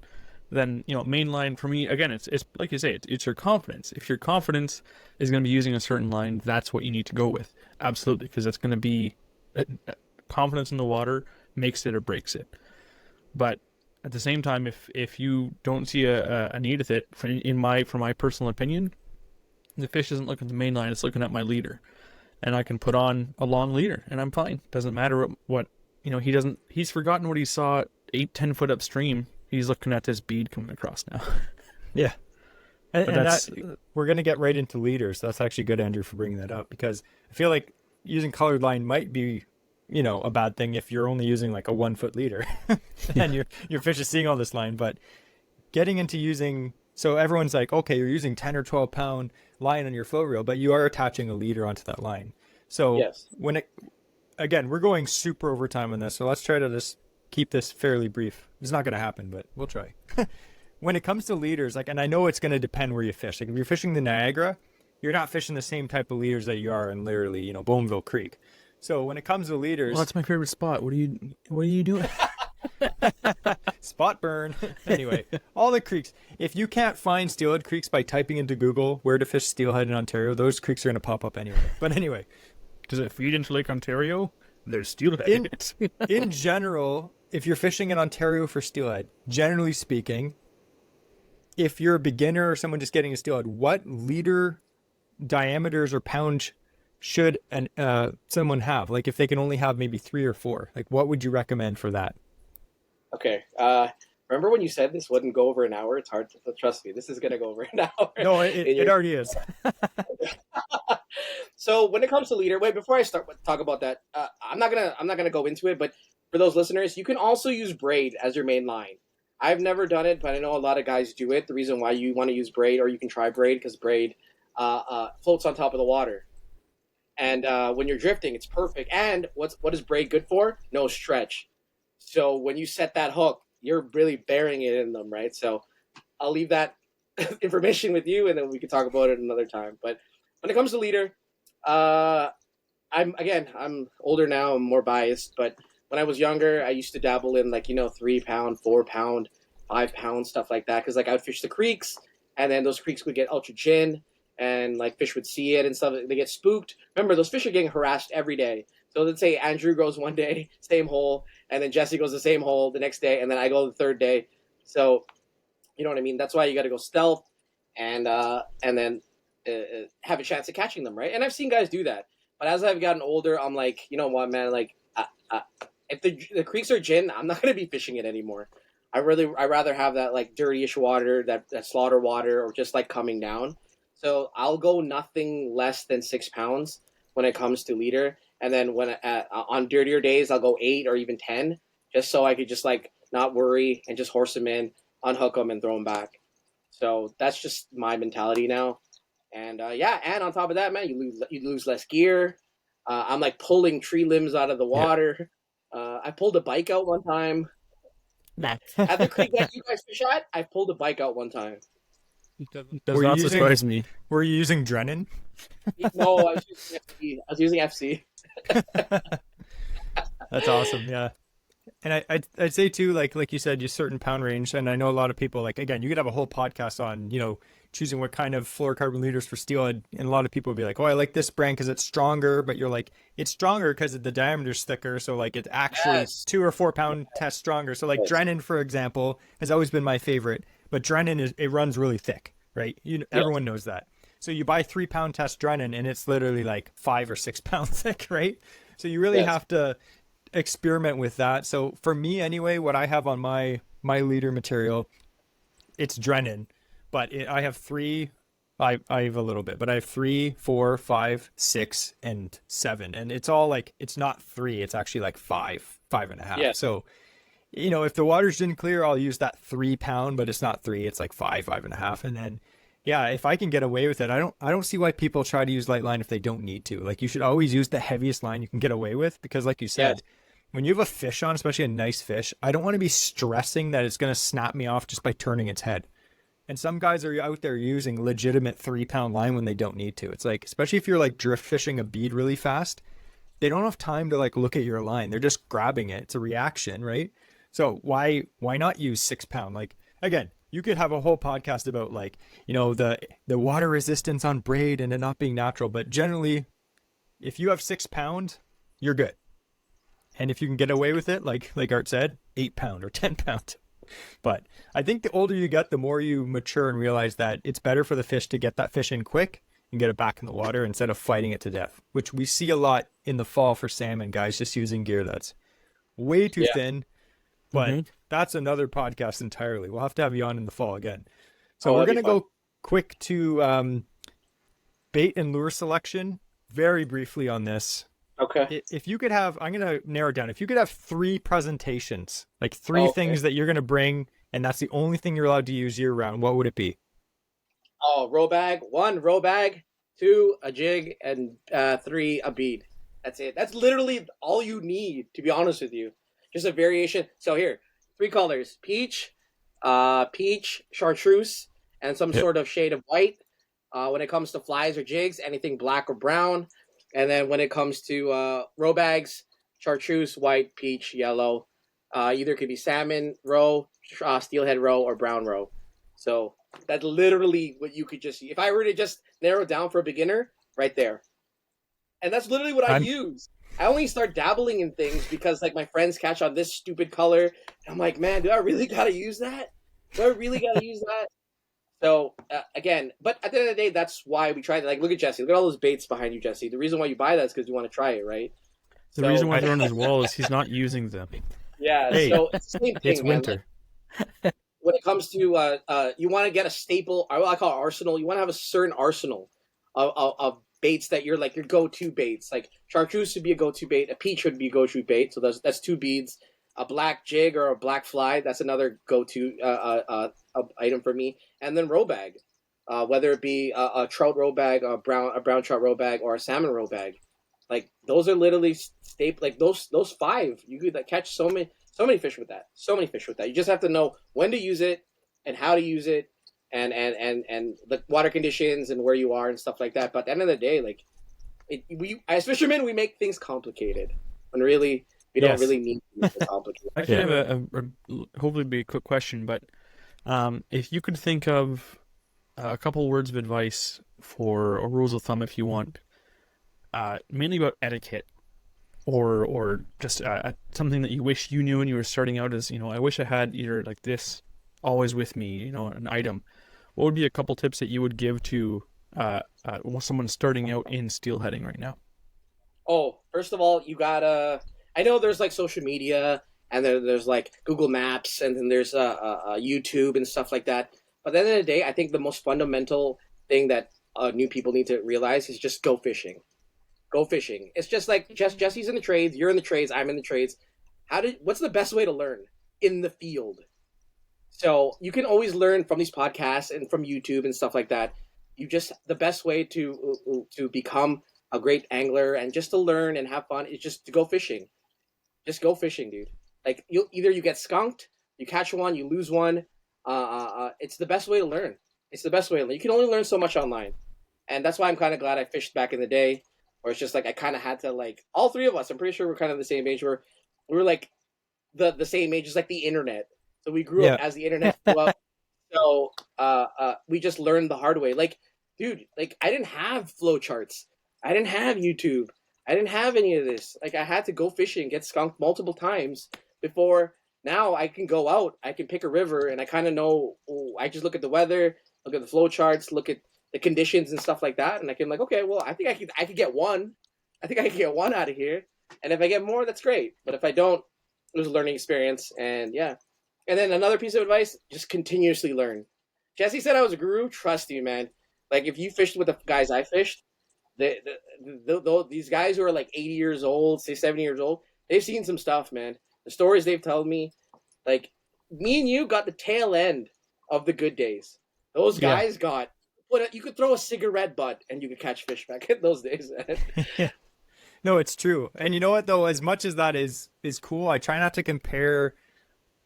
then main line for me, again, it's like you say, it's your confidence. If your confidence is going to be using a certain line, that's what you need to go with. Absolutely, because that's going to be confidence in the water makes it or breaks it. But at the same time, if you don't see a need with it, for my personal opinion, the fish isn't looking at the main line; it's looking at my leader, and I can put on a long leader, and I'm fine. Doesn't matter what he doesn't. He's forgotten what he saw 8-10 foot upstream. He's looking at this bead coming across now. Yeah. And that's we're going to get right into leaders. That's actually good, Andrew, for bringing that up, because I feel like using colored line might be, a bad thing if you're only using like a 1 foot leader and your fish is seeing all this line. But getting into using, so everyone's like, okay, you're using 10 or 12 pound line on your flow reel, but you are attaching a leader onto that line. So Yes. Again, we're going super over time on this, so let's try to just keep this fairly brief. It's not going to happen, but we'll try. When it comes to leaders, and I know it's going to depend where you fish. Like if you're fishing the Niagara, you're not fishing the same type of leaders that you are in literally, Bowmanville Creek. So when it comes to leaders, well, that's my favorite spot. What are you doing? spot burn. Anyway, all the creeks. If you can't find steelhead creeks by typing into Google where to fish steelhead in Ontario, those creeks are going to pop up anyway. But anyway, does it feed into Lake Ontario? There's steelhead. In general, if you're fishing in Ontario for steelhead, generally speaking, if you're a beginner or someone just getting a steelhead, what leader diameters or pound should someone have? Like if they can only have maybe 3 or 4, like what would you recommend for that? Okay. Remember when you said this wouldn't go over an hour? It's hard to trust me. This is gonna go over an hour. No, it already is. So when it comes to leader, wait, before I start talk about that, I'm not gonna go into it, but for those listeners, you can also use braid as your main line. I've never done it, but I know a lot of guys do it. The reason why you want to use braid, or you can try braid, because braid floats on top of the water, and when you're drifting, it's perfect. And what is braid good for? No stretch. So when you set that hook, you're really burying it in them, right? So I'll leave that information with you, and then we can talk about it another time. But when it comes to leader, I'm older now. I'm more biased, but when I was younger, I used to dabble in 3 pound, 4 pound, 5 pound stuff like that, because I would fish the creeks, and then those creeks would get ultra gin, and like fish would see it and stuff. They get spooked. Remember, those fish are getting harassed every day. So let's say Andrew goes one day, same hole, and then Jesse goes the same hole the next day, and then I go the third day. So you know what I mean? That's why you got to go stealth, and then have a chance of catching them, right? And I've seen guys do that. But as I've gotten older, I'm like, you know what, man? Like, if the creeks are gin, I'm not gonna be fishing it anymore. I rather have that like dirtyish water, that slaughter water, or just like coming down. So I'll go nothing less than 6 pounds when it comes to leader, and then when on dirtier days I'll go 8 or even 10, just so I could just like not worry and just horse them in, unhook them, and throw them back. So that's just my mentality now. And yeah, and on top of that, man, you lose less gear. I'm like pulling tree limbs out of the water. I pulled a bike out one time. At the creek that you guys fish at, I pulled a bike out one time. Does Were not you using- surprise me. Were you using Drennan? No, I was using FC. That's awesome. Yeah. And I'd say too, like you said, just certain pound range. And I know a lot of people, like, again, you could have a whole podcast on, choosing what kind of fluorocarbon leaders for steelhead. And a lot of people would be like, oh, I like this brand because it's stronger. But you're like, it's stronger because the diameter's thicker. So like it's actually 2 or 4 pound test stronger. So like Drennan, for example, has always been my favorite. But Drennan it runs really thick, right? Everyone knows that. So you buy 3 pound test Drennan and it's literally like 5 or 6 pounds thick, right? So you really have to experiment with that. So for me anyway, what I have on my leader material, it's Drennan, but I have 3. I have a little bit, but I have 3, 4, 5, 6, and 7, and it's all like, it's not 3, it's actually like 5, 5.5. Yeah. So if the water's didn't clear, I'll use that 3 pound, but it's not 3, it's like 5, 5.5. And then yeah, if I can get away with it, I don't see why people try to use light line if they don't need to. Like, you should always use the heaviest line you can get away with, because like you said, when you have a fish on, especially a nice fish, I don't want to be stressing that it's going to snap me off just by turning its head. And some guys are out there using legitimate 3 pound line when they don't need to. It's like, especially if you're like drift fishing a bead really fast, they don't have time to like look at your line. They're just grabbing it. It's a reaction, right? So why not use 6 pound? Like, again, you could have a whole podcast about like, the water resistance on braid and it not being natural. But generally, if you have 6 pound, you're good. And if you can get away with it, like Art said, 8 pound or 10 pound. But I think the older you get, the more you mature and realize that it's better for the fish to get that fish in quick and get it back in the water instead of fighting it to death, which we see a lot in the fall for salmon, guys, just using gear that's way too thin. But that's another podcast entirely. We'll have to have you on in the fall again. So we're going to go quick to bait and lure selection very briefly on this. Okay. If you could have, I'm going to narrow it down. If you could have 3 presentations, like 3 things that you're going to bring, and that's the only thing you're allowed to use year round, what would it be? Oh, row bag. 1, row bag. 2, a jig, and 3, a bead. That's it. That's literally all you need, to be honest with you. Just a variation. So here, 3 colors: peach, chartreuse, and some sort of shade of white. When it comes to flies or jigs, anything black or brown. And then when it comes to row bags, chartreuse, white, peach, yellow. Either could be salmon row, steelhead row, or brown row. So that's literally what you could just, if I were to just narrow it down for a beginner, right there. And that's literally what I use. I only start dabbling in things because like my friends catch on this stupid color. And I'm like, man, do I really gotta use that? So again, but at the end of the day, that's why we tried it. Like, look at Jesse. Look at all those baits behind you, Jesse. The reason why you buy that is because you want to try it, right? The reason why they're on his wall is he's not using them. Yeah. Hey, so it's the same thing. it's winter. Like, when it comes to you want to get a staple, I call it arsenal. You want to have a certain arsenal of baits that you're like your go-to baits. Like chartreuse would be a go-to bait. A peach would be a go-to bait. So that's 2 beads. A black jig or a black fly, that's another go-to item for me. And then row bag, whether it be a trout row bag, a brown trout row bag, or a salmon row bag. Like those are literally staple. Like those 5, you could like, catch so many fish with that. So many fish with that. You just have to know when to use it and how to use it, and the water conditions and where you are and stuff like that. But at the end of the day, like we as fishermen, we make things complicated when really. We don't really need to make it complicated. I could have a hopefully be a quick question, but if you could think of a couple words of advice or rules of thumb if you want, mainly about etiquette or just something that you wish you knew when you were starting out. Is, I wish I had either like this always with me, an item. What would be a couple tips that you would give to someone starting out in steelheading right now? Oh, first of all, you gotta. I know there's like social media, and there's like Google Maps, and then there's YouTube and stuff like that. But at the end of the day, I think the most fundamental thing that new people need to realize is just go fishing. Go fishing. It's just like Jesse's in the trades, you're in the trades, I'm in the trades. What's the best way to learn? In the field. So you can always learn from these podcasts and from YouTube and stuff like that. The best way to become a great angler and just to learn and have fun is just to go fishing. Just go fishing, dude. Like you get skunked, you catch one, you lose one. It's the best way to learn. It's the best way to learn. You can only learn so much online, and that's why I'm kind of glad I fished back in the day. Or it's just like I kind of had to, like, all three of us. I'm pretty sure we're kind of the same age. We're like the same age as like the internet. So we grew up as the internet grew up. So we just learned the hard way. Like, dude, like I didn't have flow charts. I didn't have YouTube. I didn't have any of this. Like I had to go fishing, get skunked multiple times before. Now I can go out. I can pick a river, and I kind of know. I just look at the weather, look at the flow charts, look at the conditions and stuff like that, and I can, like, okay, well, I think I could get one. I think I could get one out of here, and if I get more, that's great. But if I don't, it was a learning experience, and yeah. And then another piece of advice: just continuously learn. Jesse said I was a guru. Trust you, man. Like if you fished with the guys I fished, these guys who are like 80 years old, say 70 years old, they've seen some stuff, man. The stories they've told me, like me and you got the tail end of the good days. Those guys got. You could throw a cigarette butt and you could catch fish back in those days, man. Yeah. No, it's true. And you know what though, as much as that is cool, I try not to compare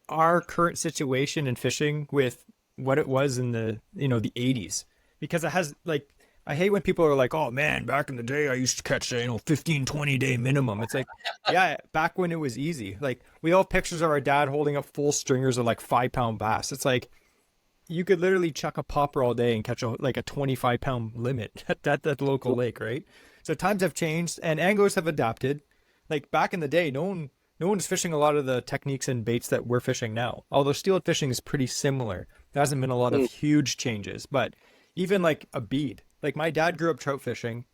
our current situation in fishing with what it was in the the 80s, because it has, like, I hate when people are like, oh man, back in the day I used to catch 15-20 day minimum. It's like, yeah, back when it was easy. Like we all have pictures of our dad holding up full stringers of like 5-pound bass. It's like you could literally chuck a popper all day and catch a 25-pound limit at that local lake, right? So times have changed and anglers have adapted. Like back in the day, no one was fishing a lot of the techniques and baits that we're fishing now. Although steelhead fishing is pretty similar. There hasn't been a lot of huge changes, but even like a bead. Like my dad grew up trout fishing,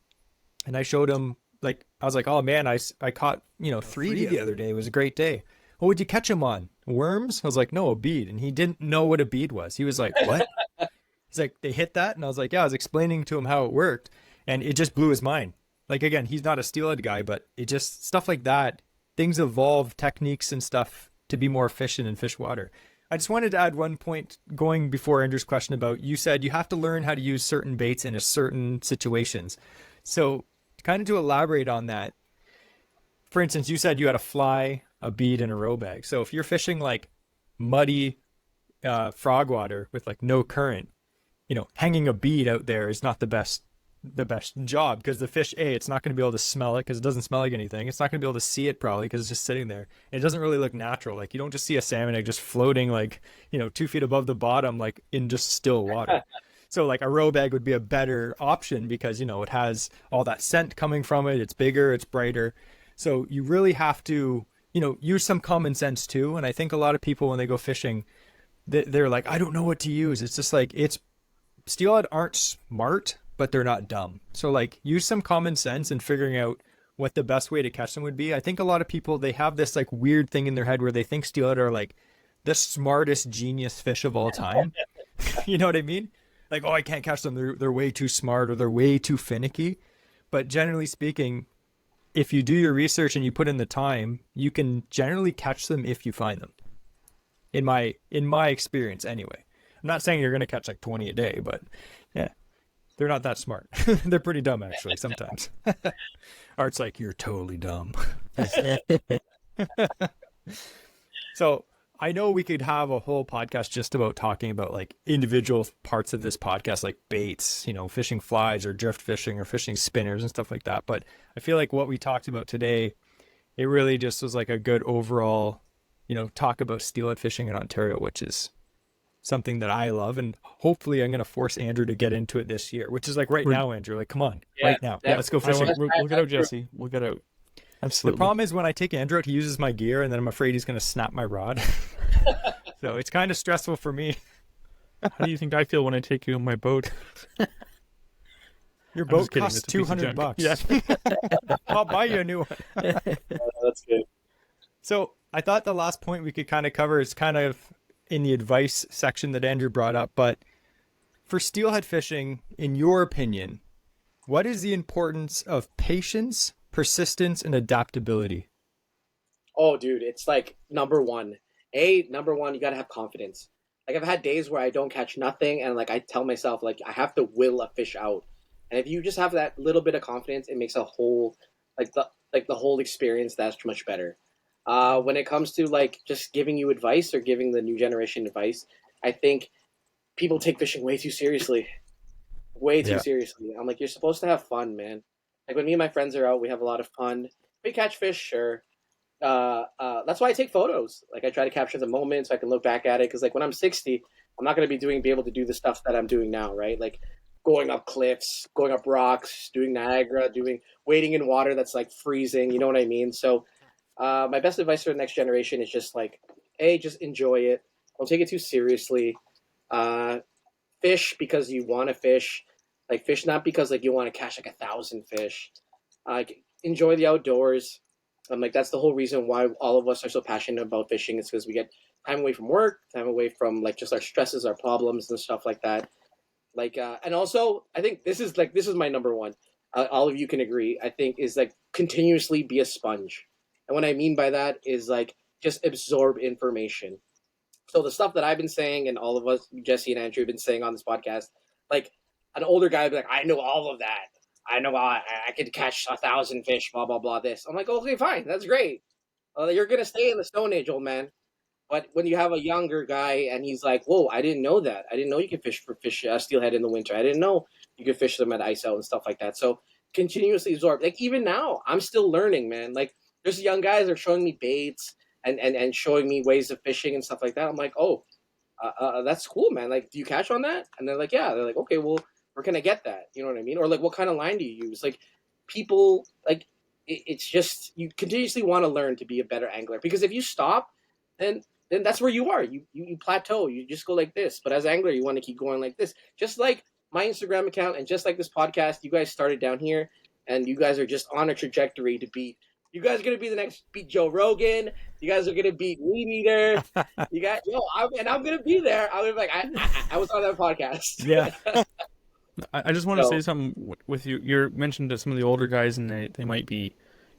and I showed him, like, I was like, oh man, I caught 3 the other day. It was a great day. What would you catch him on? Worms? I was like, no, a bead. And he didn't know what a bead was. He was like, what? He's like, they hit that? And I was like, yeah, I was explaining to him how it worked. And it just blew his mind. Like, again, he's not a steelhead guy, but it just, stuff like that. Things evolve, techniques and stuff to be more efficient in fish water. I just wanted to add one point going before Andrew's question about, you said you have to learn how to use certain baits in a certain situations. So kind of to elaborate on that, for instance, you said you had a fly, a bead, and a row bag. So if you're fishing like muddy frog water with like no current, hanging a bead out there is not the best job, because the fish, it's not going to be able to smell it because it doesn't smell like anything. It's not going to be able to see it probably because it's just sitting there. And it doesn't really look natural. Like you don't just see a salmon egg just floating like 2 feet above the bottom, like in just still water. So like a row bag would be a better option because it has all that scent coming from it. It's bigger, it's brighter. So you really have to use some common sense too. And I think a lot of people, when they go fishing, they're like, I don't know what to use. It's just like, steelhead aren't smart, but they're not dumb. So like use some common sense in figuring out what the best way to catch them would be. I think a lot of people, they have this like weird thing in their head where they think steelhead are like the smartest genius fish of all time. You know what I mean? Like, oh, I can't catch them. They're way too smart or they're way too finicky. But generally speaking, if you do your research and you put in the time, you can generally catch them if you find them. In my experience anyway. I'm not saying you're going to catch like 20 a day, but yeah, they're not that smart. They're pretty dumb actually sometimes. Art's like, you're totally dumb. So I know we could have a whole podcast just about talking about like individual parts of this podcast, like baits, fishing flies or drift fishing or fishing spinners and stuff like that. But I feel like what we talked about today, it really just was like a good overall, talk about steelhead fishing in Ontario, which is something that I love, and hopefully I'm going to force Andrew to get into it this year, which is like now, Andrew, like, come on, Yeah, right now. yeah, Let's go that's- fishing. that's- We'll get out, that's true. Jesse. We'll get out. Absolutely. The problem is when I take Andrew out, he uses my gear, and then I'm afraid he's going to snap my rod. So it's kind of stressful for me. How do you think I feel when I take you on my boat? Your I'm boat just kidding, costs it's a piece of $200. junk. Yeah. I'll buy you a new one. That's good. So I thought the last point we could kind of cover is kind of in the advice section that Andrew brought up. But for steelhead fishing, in your opinion, what is the importance of patience, persistence, and adaptability? Oh, dude, it's like number one. Number one, you gotta have confidence. Like I've had days where I don't catch nothing, and like I tell myself, like I have to will a fish out. And if you just have that little bit of confidence, it makes a whole the whole experience that much better. When it comes to like just giving you advice or giving the new generation advice, I think people take fishing way too seriously. Way too Yeah. seriously. I'm like, you're supposed to have fun, man. Like when me and my friends are out, we have a lot of fun. We catch fish, sure. That's why I take photos. Like I try to capture the moment so I can look back at it. Because like when I'm 60, I'm not gonna be able to do the stuff that I'm doing now, right? Like going up cliffs, going up rocks, doing Niagara, doing wading in water that's like freezing. You know what I mean? So my best advice for the next generation is just like, just enjoy it. Don't take it too seriously. Uh, Fish because you want to fish. Like fish not because like you want to catch like 1,000 fish. Enjoy the outdoors. Like that's the whole reason why all of us are so passionate about fishing. Is because we get time away from work, time away from like just our stresses, our problems, and stuff like that. Like, and also I think this is my number one. All of you can agree. I think is like continuously be a sponge, and what I mean by that is like just absorb information. So the stuff that I've been saying, and all of us, Jesse and Andrew, have been saying on this podcast, like an older guy would be like, I know all of that. I know I could catch 1,000 fish, blah blah blah. This I'm like, okay, fine, that's great. You're gonna stay in the Stone Age, old man. But when you have a younger guy and he's like, whoa, I didn't know that. I didn't know you could fish steelhead in the winter. I didn't know you could fish them at ice out and stuff like that. So continuously absorb. Like even now, I'm still learning, man. Like there's young guys that are showing me baits and showing me ways of fishing and stuff like that. I'm like, oh, that's cool, man. Like, do you catch on that? And they're like, yeah. They're like, okay, well, where can I get that? You know what I mean? Or like, what kind of line do you use? Like, people like it's just you continuously want to learn to be a better angler because if you stop, then that's where you are. You plateau. You just go like this. But as an angler, you want to keep going like this. Just like my Instagram account and just like this podcast, you guys started down here, and you guys are just on a trajectory to beat. You guys are gonna be the next beat Joe Rogan. You guys are gonna beat Weed Eater. I'm gonna be there. I'm gonna be like, I was on that podcast. Yeah. I just want to So- say something with you. You mentioned to some of the older guys, and they might be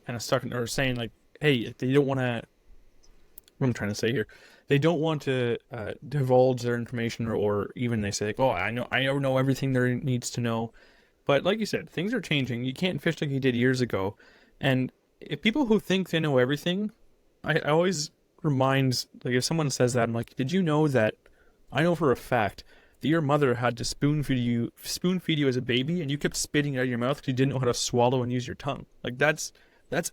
kind of stuck or saying like, "Hey, they don't want to." What I'm trying to say here, they don't want to divulge their information, or even they say like, "Oh, I know everything there needs to know." But like you said, things are changing. You can't fish like you did years ago, and if people who think they know everything, I always remind, like if someone says that, I'm like, did you know that? I know for a fact that your mother had to spoon feed you as a baby, and you kept spitting it out of your mouth because you didn't know how to swallow and use your tongue. Like that's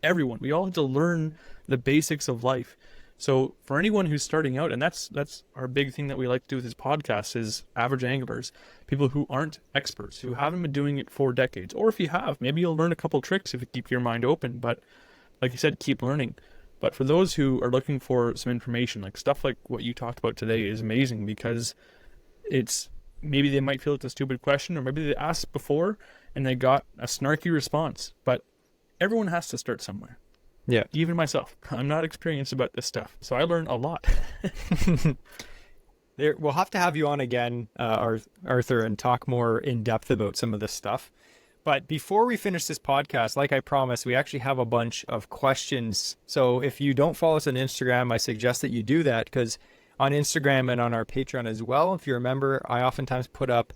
everyone. We all have to learn the basics of life. So for anyone who's starting out, and that's our big thing that we like to do with this podcast is average anglers, people who aren't experts, who haven't been doing it for decades. Or if you have, maybe you'll learn a couple tricks if you keep your mind open. But like you said, keep learning. But for those who are looking for some information, like stuff like what you talked about today is amazing because it's maybe they might feel it's a stupid question, or maybe they asked before and they got a snarky response. But everyone has to start somewhere. Yeah. Even myself, I'm not experienced about this stuff, so I learned a lot. We'll have to have you on again, Arthur, and talk more in depth about some of this stuff. But before we finish this podcast, like I promised, we actually have a bunch of questions. So if you don't follow us on Instagram, I suggest that you do that because on Instagram and on our Patreon as well, if you remember, I oftentimes put up,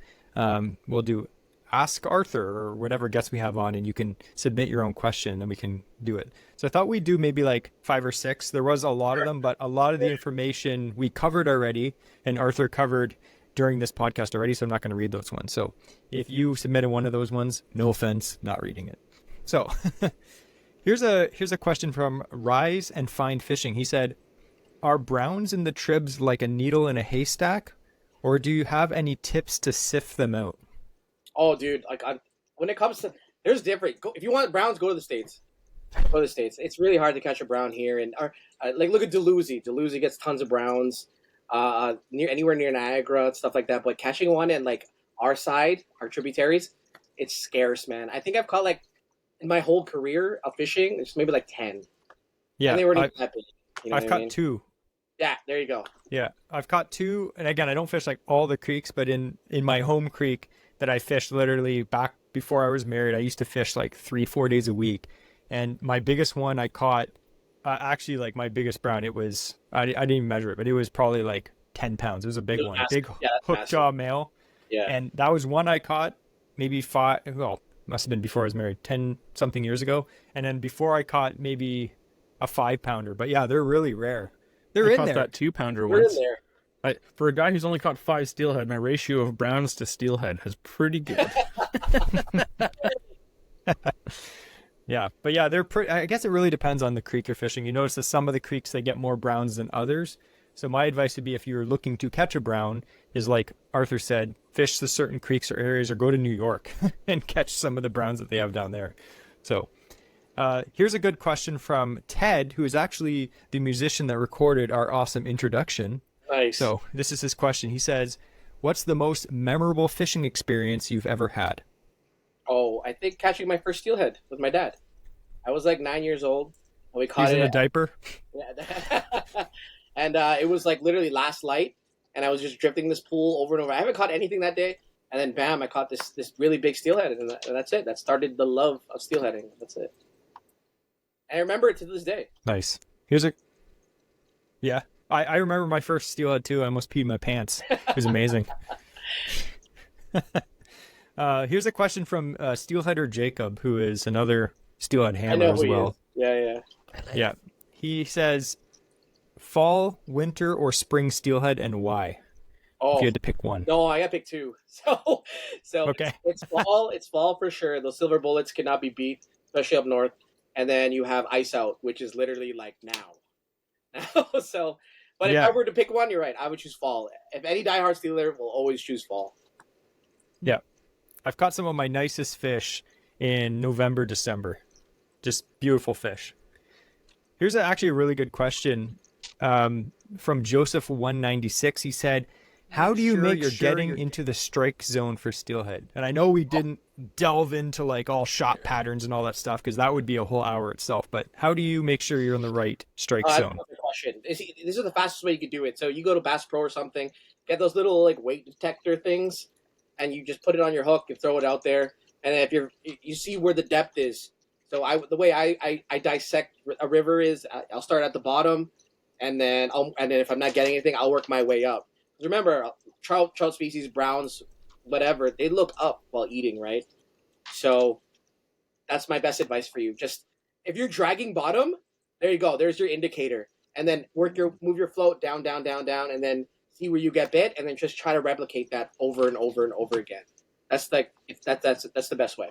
we'll do Ask Arthur or whatever guest we have on, and you can submit your own question and we can do it. So I thought we'd do maybe like 5 or 6. There was a lot of them, but a lot of the information we covered already and Arthur covered during this podcast already, so I'm not going to read those ones. So if you submitted one of those ones, no offense, not reading it. So here's a question from Rise and Find Fishing. He said, are browns in the tribs like a needle in a haystack, Or do you have any tips to sift them out? Oh, dude, when it comes to there's different. If you want browns, go to the states. Go to the states. It's really hard to catch a brown here, and like look at Dalhousie. Dalhousie gets tons of browns. Near anywhere near Niagara and stuff like that. But catching one in like our side, our tributaries, it's scarce, man. I think I've caught like in my whole career of fishing, it's maybe like 10, Yeah, and they weren't even that big. You know I've what I caught mean? two. Yeah, there you go. Yeah, I've caught two, and again, I don't fish like all the creeks, but in my home creek that I fished literally back before I was married, I used to fish like 3-4 days a week, and my biggest one I caught, actually like my biggest brown, it was I didn't even measure it, but it was probably like 10 pounds. It was a big one, Massive. big Yeah, that's hook massive. jaw male, Yeah. and that was one I caught maybe five. Well, must have been before I was married, 10 something years ago, and then before I caught maybe a 5 pounder. But yeah, they're really rare. They're I in caught there. that 2-pounder We're in once. there. For a guy who's only caught 5 steelhead, my ratio of browns to steelhead is pretty good. Yeah, but yeah, they're pretty. I guess it really depends on the creek you're fishing. You notice that some of the creeks they get more browns than others. So my advice would be if you're looking to catch a brown, is like Arthur said, fish the certain creeks or areas, or go to New York and catch some of the browns that they have down there. So here's a good question from Ted, who is actually the musician that recorded our awesome introduction. Nice. So this is his question. He says, "What's the most memorable fishing experience you've ever had?" Oh, I think catching my first steelhead with my dad. I was like 9 years old. And we caught He's in it. a diaper. Yeah. And it was like literally last light, and I was just drifting this pool over and over. I haven't caught anything that day, and then bam, I caught this really big steelhead, and that's it. That started the love of steelheading. That's it. And I remember it to this day. Nice. Yeah. I remember my first steelhead too. I almost peed my pants. It was amazing. Here's a question from Steelheader Jacob, who is another steelhead I handler know as who he well. is. Yeah. Yeah. He says, fall, winter, or spring steelhead, and why? Oh If you had to pick one. no, I got picked two. So Okay. it's fall. It's fall for sure. Those silver bullets cannot be beat, especially up north. And then you have ice out, which is literally like now. So, but Yeah. if I were to pick one, you're right. I would choose fall. If any diehard stealer will always choose fall. Yeah. I've caught some of my nicest fish in November, December. Just beautiful fish. Here's actually a really good question from Joseph196. He said, how do you make sure you're getting into the strike zone for steelhead? And I know we didn't delve into like all shot patterns and all that stuff because that would be a whole hour itself. But how do you make sure you're in the right strike That's a zone? perfect question. This is the fastest way you could do it. So you go to Bass Pro or something, get those little like weight detector things, and you just put it on your hook and throw it out there. And then if you see where the depth is. So the way I dissect a river is I'll start at the bottom, and then if I'm not getting anything, I'll work my way up. Remember, trout species, browns, whatever, they look up while eating, right? So that's my best advice for you. Just if you're dragging bottom, there you go. There's your indicator, and then move your float down, and then see where you get bit, and then just try to replicate that over and over and over again. That's like that's the best way.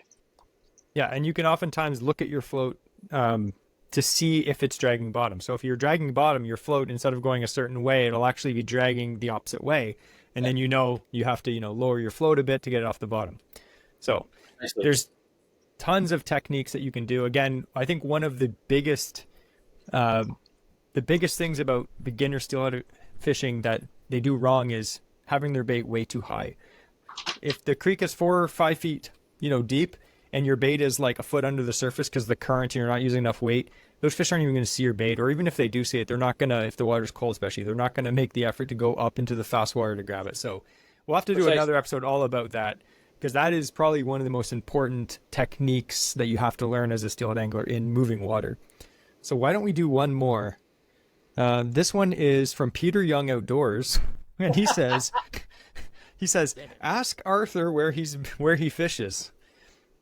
Yeah, and you can oftentimes look at your float to see if it's dragging bottom. So if you're dragging bottom, your float, instead of going a certain way, it'll actually be dragging the opposite way. And then you have to lower your float a bit to get it off the bottom. So there's tons of techniques that you can do. Again, I think one of the biggest things about beginner steelhead fishing that they do wrong is having their bait way too high. If the creek is 4 or 5 feet, deep, and your bait is like a foot under the surface because the current and you're not using enough weight, those fish aren't even going to see your bait. Or even if they do see it, they're not going to, if the water's cold especially, they're not going to make the effort to go up into the fast water to grab it. So we'll have to do another episode all about that, because that is probably one of the most important techniques that you have to learn as a steelhead angler in moving water. So why don't we do one more? This one is from Peter Young Outdoors, and he says, ask Arthur where he fishes.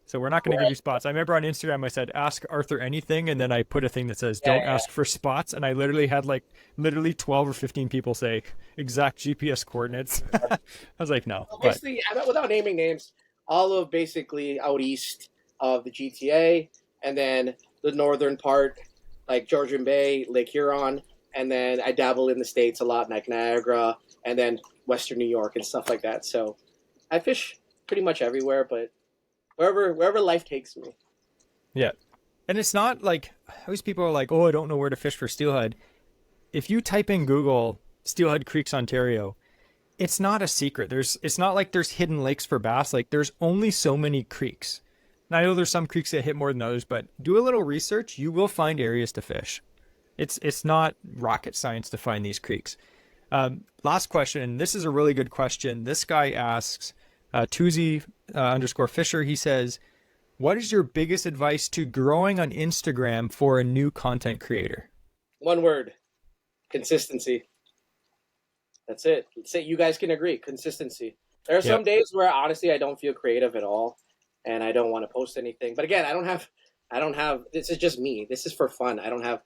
So we're not going to give you spots. I remember on Instagram I said, ask Arthur anything, and then I put a thing that says, don't ask for spots, and I literally had like 12 or 15 people say exact GPS coordinates. I was like, no. Well, basically, without naming names, all of basically out east of the GTA, and then the northern part, like Georgian Bay, Lake Huron, and then I dabble in the States a lot, like Niagara, and then Western New York and stuff like that. So I fish pretty much everywhere, but wherever life takes me. Yeah. And it's not like, always people are like, oh, I don't know where to fish for steelhead. If you type in Google Steelhead Creeks, Ontario, it's not a secret. It's not like there's hidden lakes for bass. Like there's only so many creeks. And I know there's some creeks that hit more than others, but do a little research. You will find areas to fish. It's not rocket science to find these creeks. Last question, and this is a really good question. This guy asks, Tuzi underscore Fisher, he says, what is your biggest advice to growing on Instagram for a new content creator? One word: consistency. That's it. You guys can agree. Consistency. There are some days where honestly I don't feel creative at all, and I don't want to post anything. But again, I don't have. This is just me. This is for fun. I don't have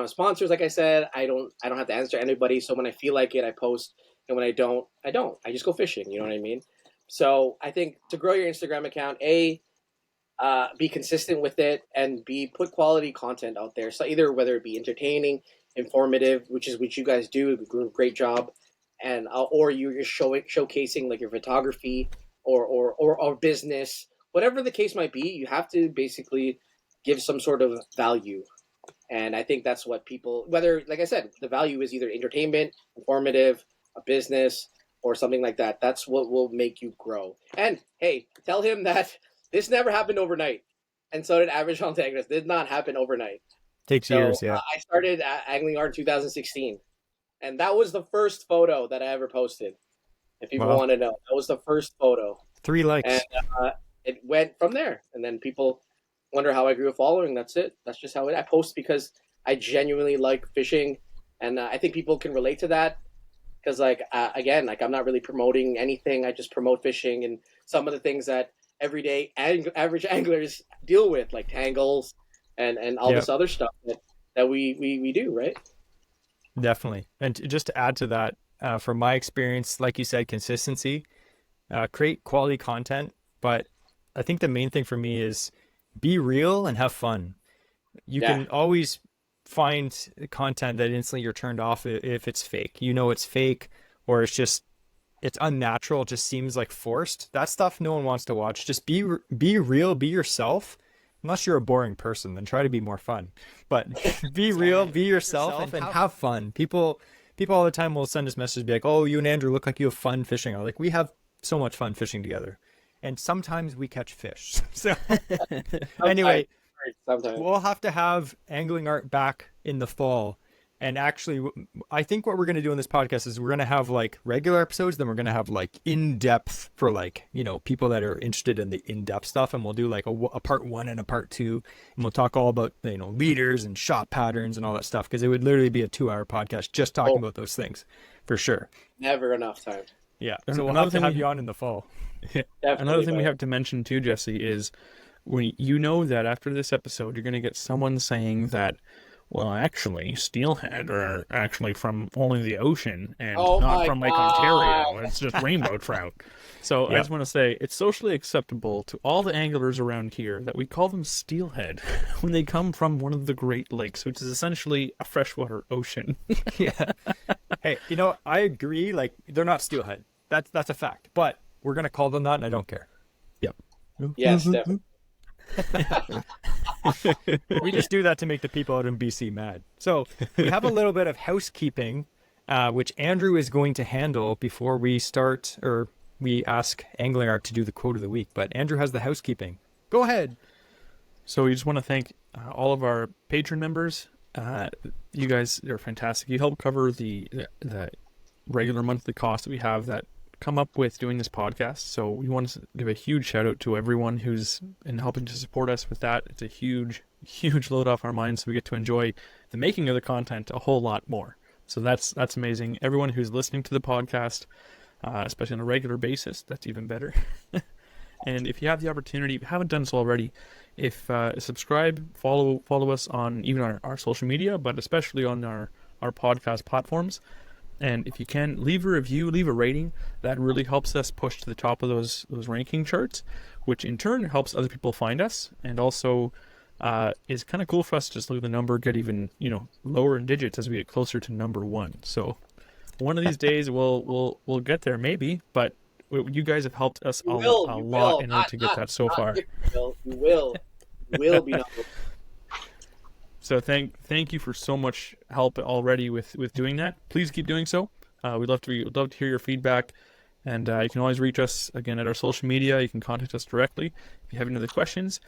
sponsors. Like I said, I don't have to answer anybody. So when I feel like it, I post, and when I don't. I just go fishing. You know what I mean? So I think to grow your Instagram account, be consistent with it, and put quality content out there. So either whether it be entertaining, informative, which you guys do a great job, and or you're just showcasing like your photography or business, whatever the case might be. You have to basically give some sort of value, and I think that's what people, whether, like I said, the value is either entertainment, informative, a business, or something like that. That's what will make you grow. And hey, tell him that this never happened overnight, and so did Average on Anglers. Did not happen overnight. Takes years, yeah. I started angling art in 2016, and that was the first photo that I ever posted. If people want to know, that was the first photo. 3 likes. And it went from there. And then people wonder how I grew a following. That's it. That's just how I post, because I genuinely like fishing, and I think people can relate to that. Because again, like I'm not really promoting anything. I just promote fishing and some of the things that everyday average anglers deal with, like tangles and all this other stuff that we do, right? Definitely. And just to add to that, from my experience, like you said, consistency, create quality content. But I think the main thing for me is be real and have fun. You can always find content that instantly you're turned off if it's fake. You know it's fake, or it's unnatural. It just seems like forced. That stuff no one wants to watch. Just be real, be yourself. Unless you're a boring person, then try to be more fun. But be real, be yourself, and have fun. People all the time will send us messages, be like, "Oh, you and Andrew look like you have fun fishing." I'm like, we have so much fun fishing together, and sometimes we catch fish. So anyway, we'll have to have Angling Art back in the fall. And actually, I think what we're going to do in this podcast is we're going to have like regular episodes. Then we're going to have like in-depth for people that are interested in the in-depth stuff. And we'll do like a part 1 and a part 2. And we'll talk all about, leaders and shot patterns and all that stuff. Because it would literally be a 2-hour podcast just talking about those things for sure. Never enough time. Yeah. So we'll have to have you on in the fall. Another thing we have to mention too, Jesse, is when that after this episode, you're going to get someone saying that, well, actually, steelhead are actually from only the ocean and not from Lake Ontario. It's just rainbow trout. So I just want to say it's socially acceptable to all the anglers around here that we call them steelhead when they come from one of the Great Lakes, which is essentially a freshwater ocean. Yeah. Hey, I agree. Like, they're not steelhead. That's a fact. But we're going to call them that, and I don't care. Yep. Yes, definitely. We just do that to make the people out in BC mad. So we have a little bit of housekeeping, which Andrew is going to handle before we start, or we ask Angling Art to do the quote of the week. But Andrew has the housekeeping. Go ahead. So we just want to thank all of our patron members. You guys are fantastic. You help cover the regular monthly costs that we have that come up with doing this podcast. So we want to give a huge shout out to everyone who's in helping to support us with that. It's a huge load off our minds, so we get to enjoy the making of the content a whole lot more. So that's amazing. Everyone who's listening to the podcast, especially on a regular basis, that's even better. And if you have the opportunity, if you haven't done so already, subscribe, follow us on even our social media, but especially on our podcast platforms. And if you can, leave a review, leave a rating. That really helps us push to the top of those ranking charts, which in turn helps other people find us. And also, is kind of cool for us to just look at the number, get even, lower in digits as we get closer to number one. So one of these days we'll get there maybe, but you guys have helped us a lot in order to get that so far. You will be number one. So thank you for so much help already with doing that. Please keep doing so. We'd love to hear your feedback, and you can always reach us again at our social media. You can contact us directly if you have any other questions,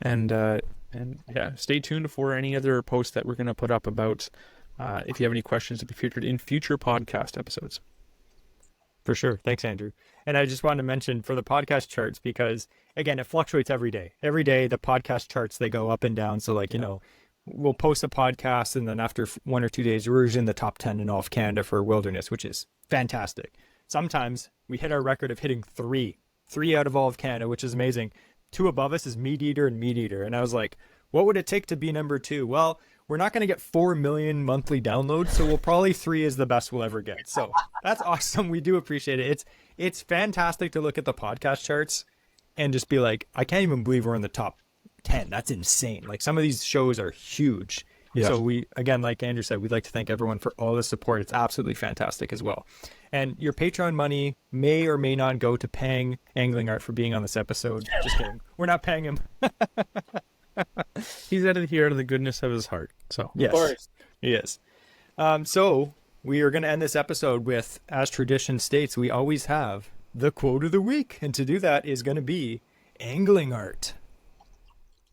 and yeah, stay tuned for any other posts that we're going to put up about if you have any questions to be featured in future podcast episodes. For sure. Thanks, Andrew. And I just wanted to mention for the podcast charts, because again, it fluctuates every day. Every day, the podcast charts, they go up and down. So we'll post a podcast, and then after 1 or 2 days, we're usually in the top 10 in all of Canada for wilderness, which is fantastic. Sometimes we hit our record of hitting three out of all of Canada, which is amazing. 2 above us is Meat Eater and Meat Eater. And I was like, what would it take to be number 2? Well, we're not going to get 4 million monthly downloads, so we'll probably 3 is the best we'll ever get. So that's awesome. We do appreciate it. It's fantastic to look at the podcast charts and just be like, I can't even believe we're in the top 10. That's insane. Like, some of these shows are huge. Yeah. So we, again, like Andrew said, we'd like to thank everyone for all the support. It's absolutely fantastic as well. And your Patreon money may or may not go to paying Angling Art for being on this episode. Just kidding. We're not paying him. He's out of here out of the goodness of his heart. So yes, Of course. he is. So we are going to end this episode with, as tradition states, we always have the quote of the week. And to do that is going to be Angling Art.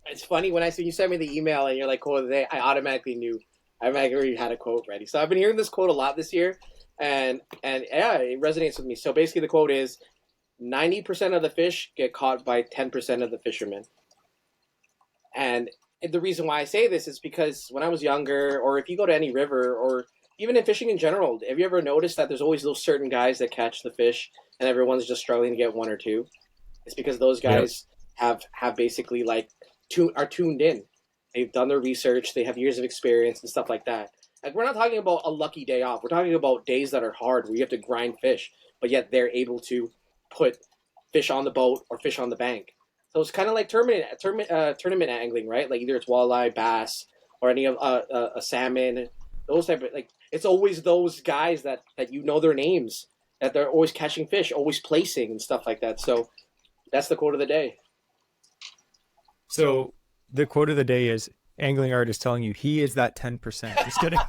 It's funny when you sent me the email and you're like, quote of the day, I automatically knew. I already had a quote ready. So I've been hearing this quote a lot this year, and yeah, it resonates with me. So basically the quote is, 90% of the fish get caught by 10% of the fishermen. And the reason why I say this is because when I was younger, or if you go to any river, or even in fishing in general, have you ever noticed that there's always those certain guys that catch the fish and everyone's just struggling to get 1 or 2? It's because those guys have basically are tuned in. They've done their research. They have years of experience and stuff like that. Like, we're not talking about a lucky day off. We're talking about days that are hard where you have to grind fish, but yet they're able to put fish on the boat or fish on the bank. So it's kind of like tournament angling, right? Like, either it's walleye, bass, or any of a salmon. Those type of, it's always those guys that their names, that they're always catching fish, always placing and stuff like that. So that's the quote of the day. So the quote of the day is, Angling Art is telling you he is that 10%. Just kidding.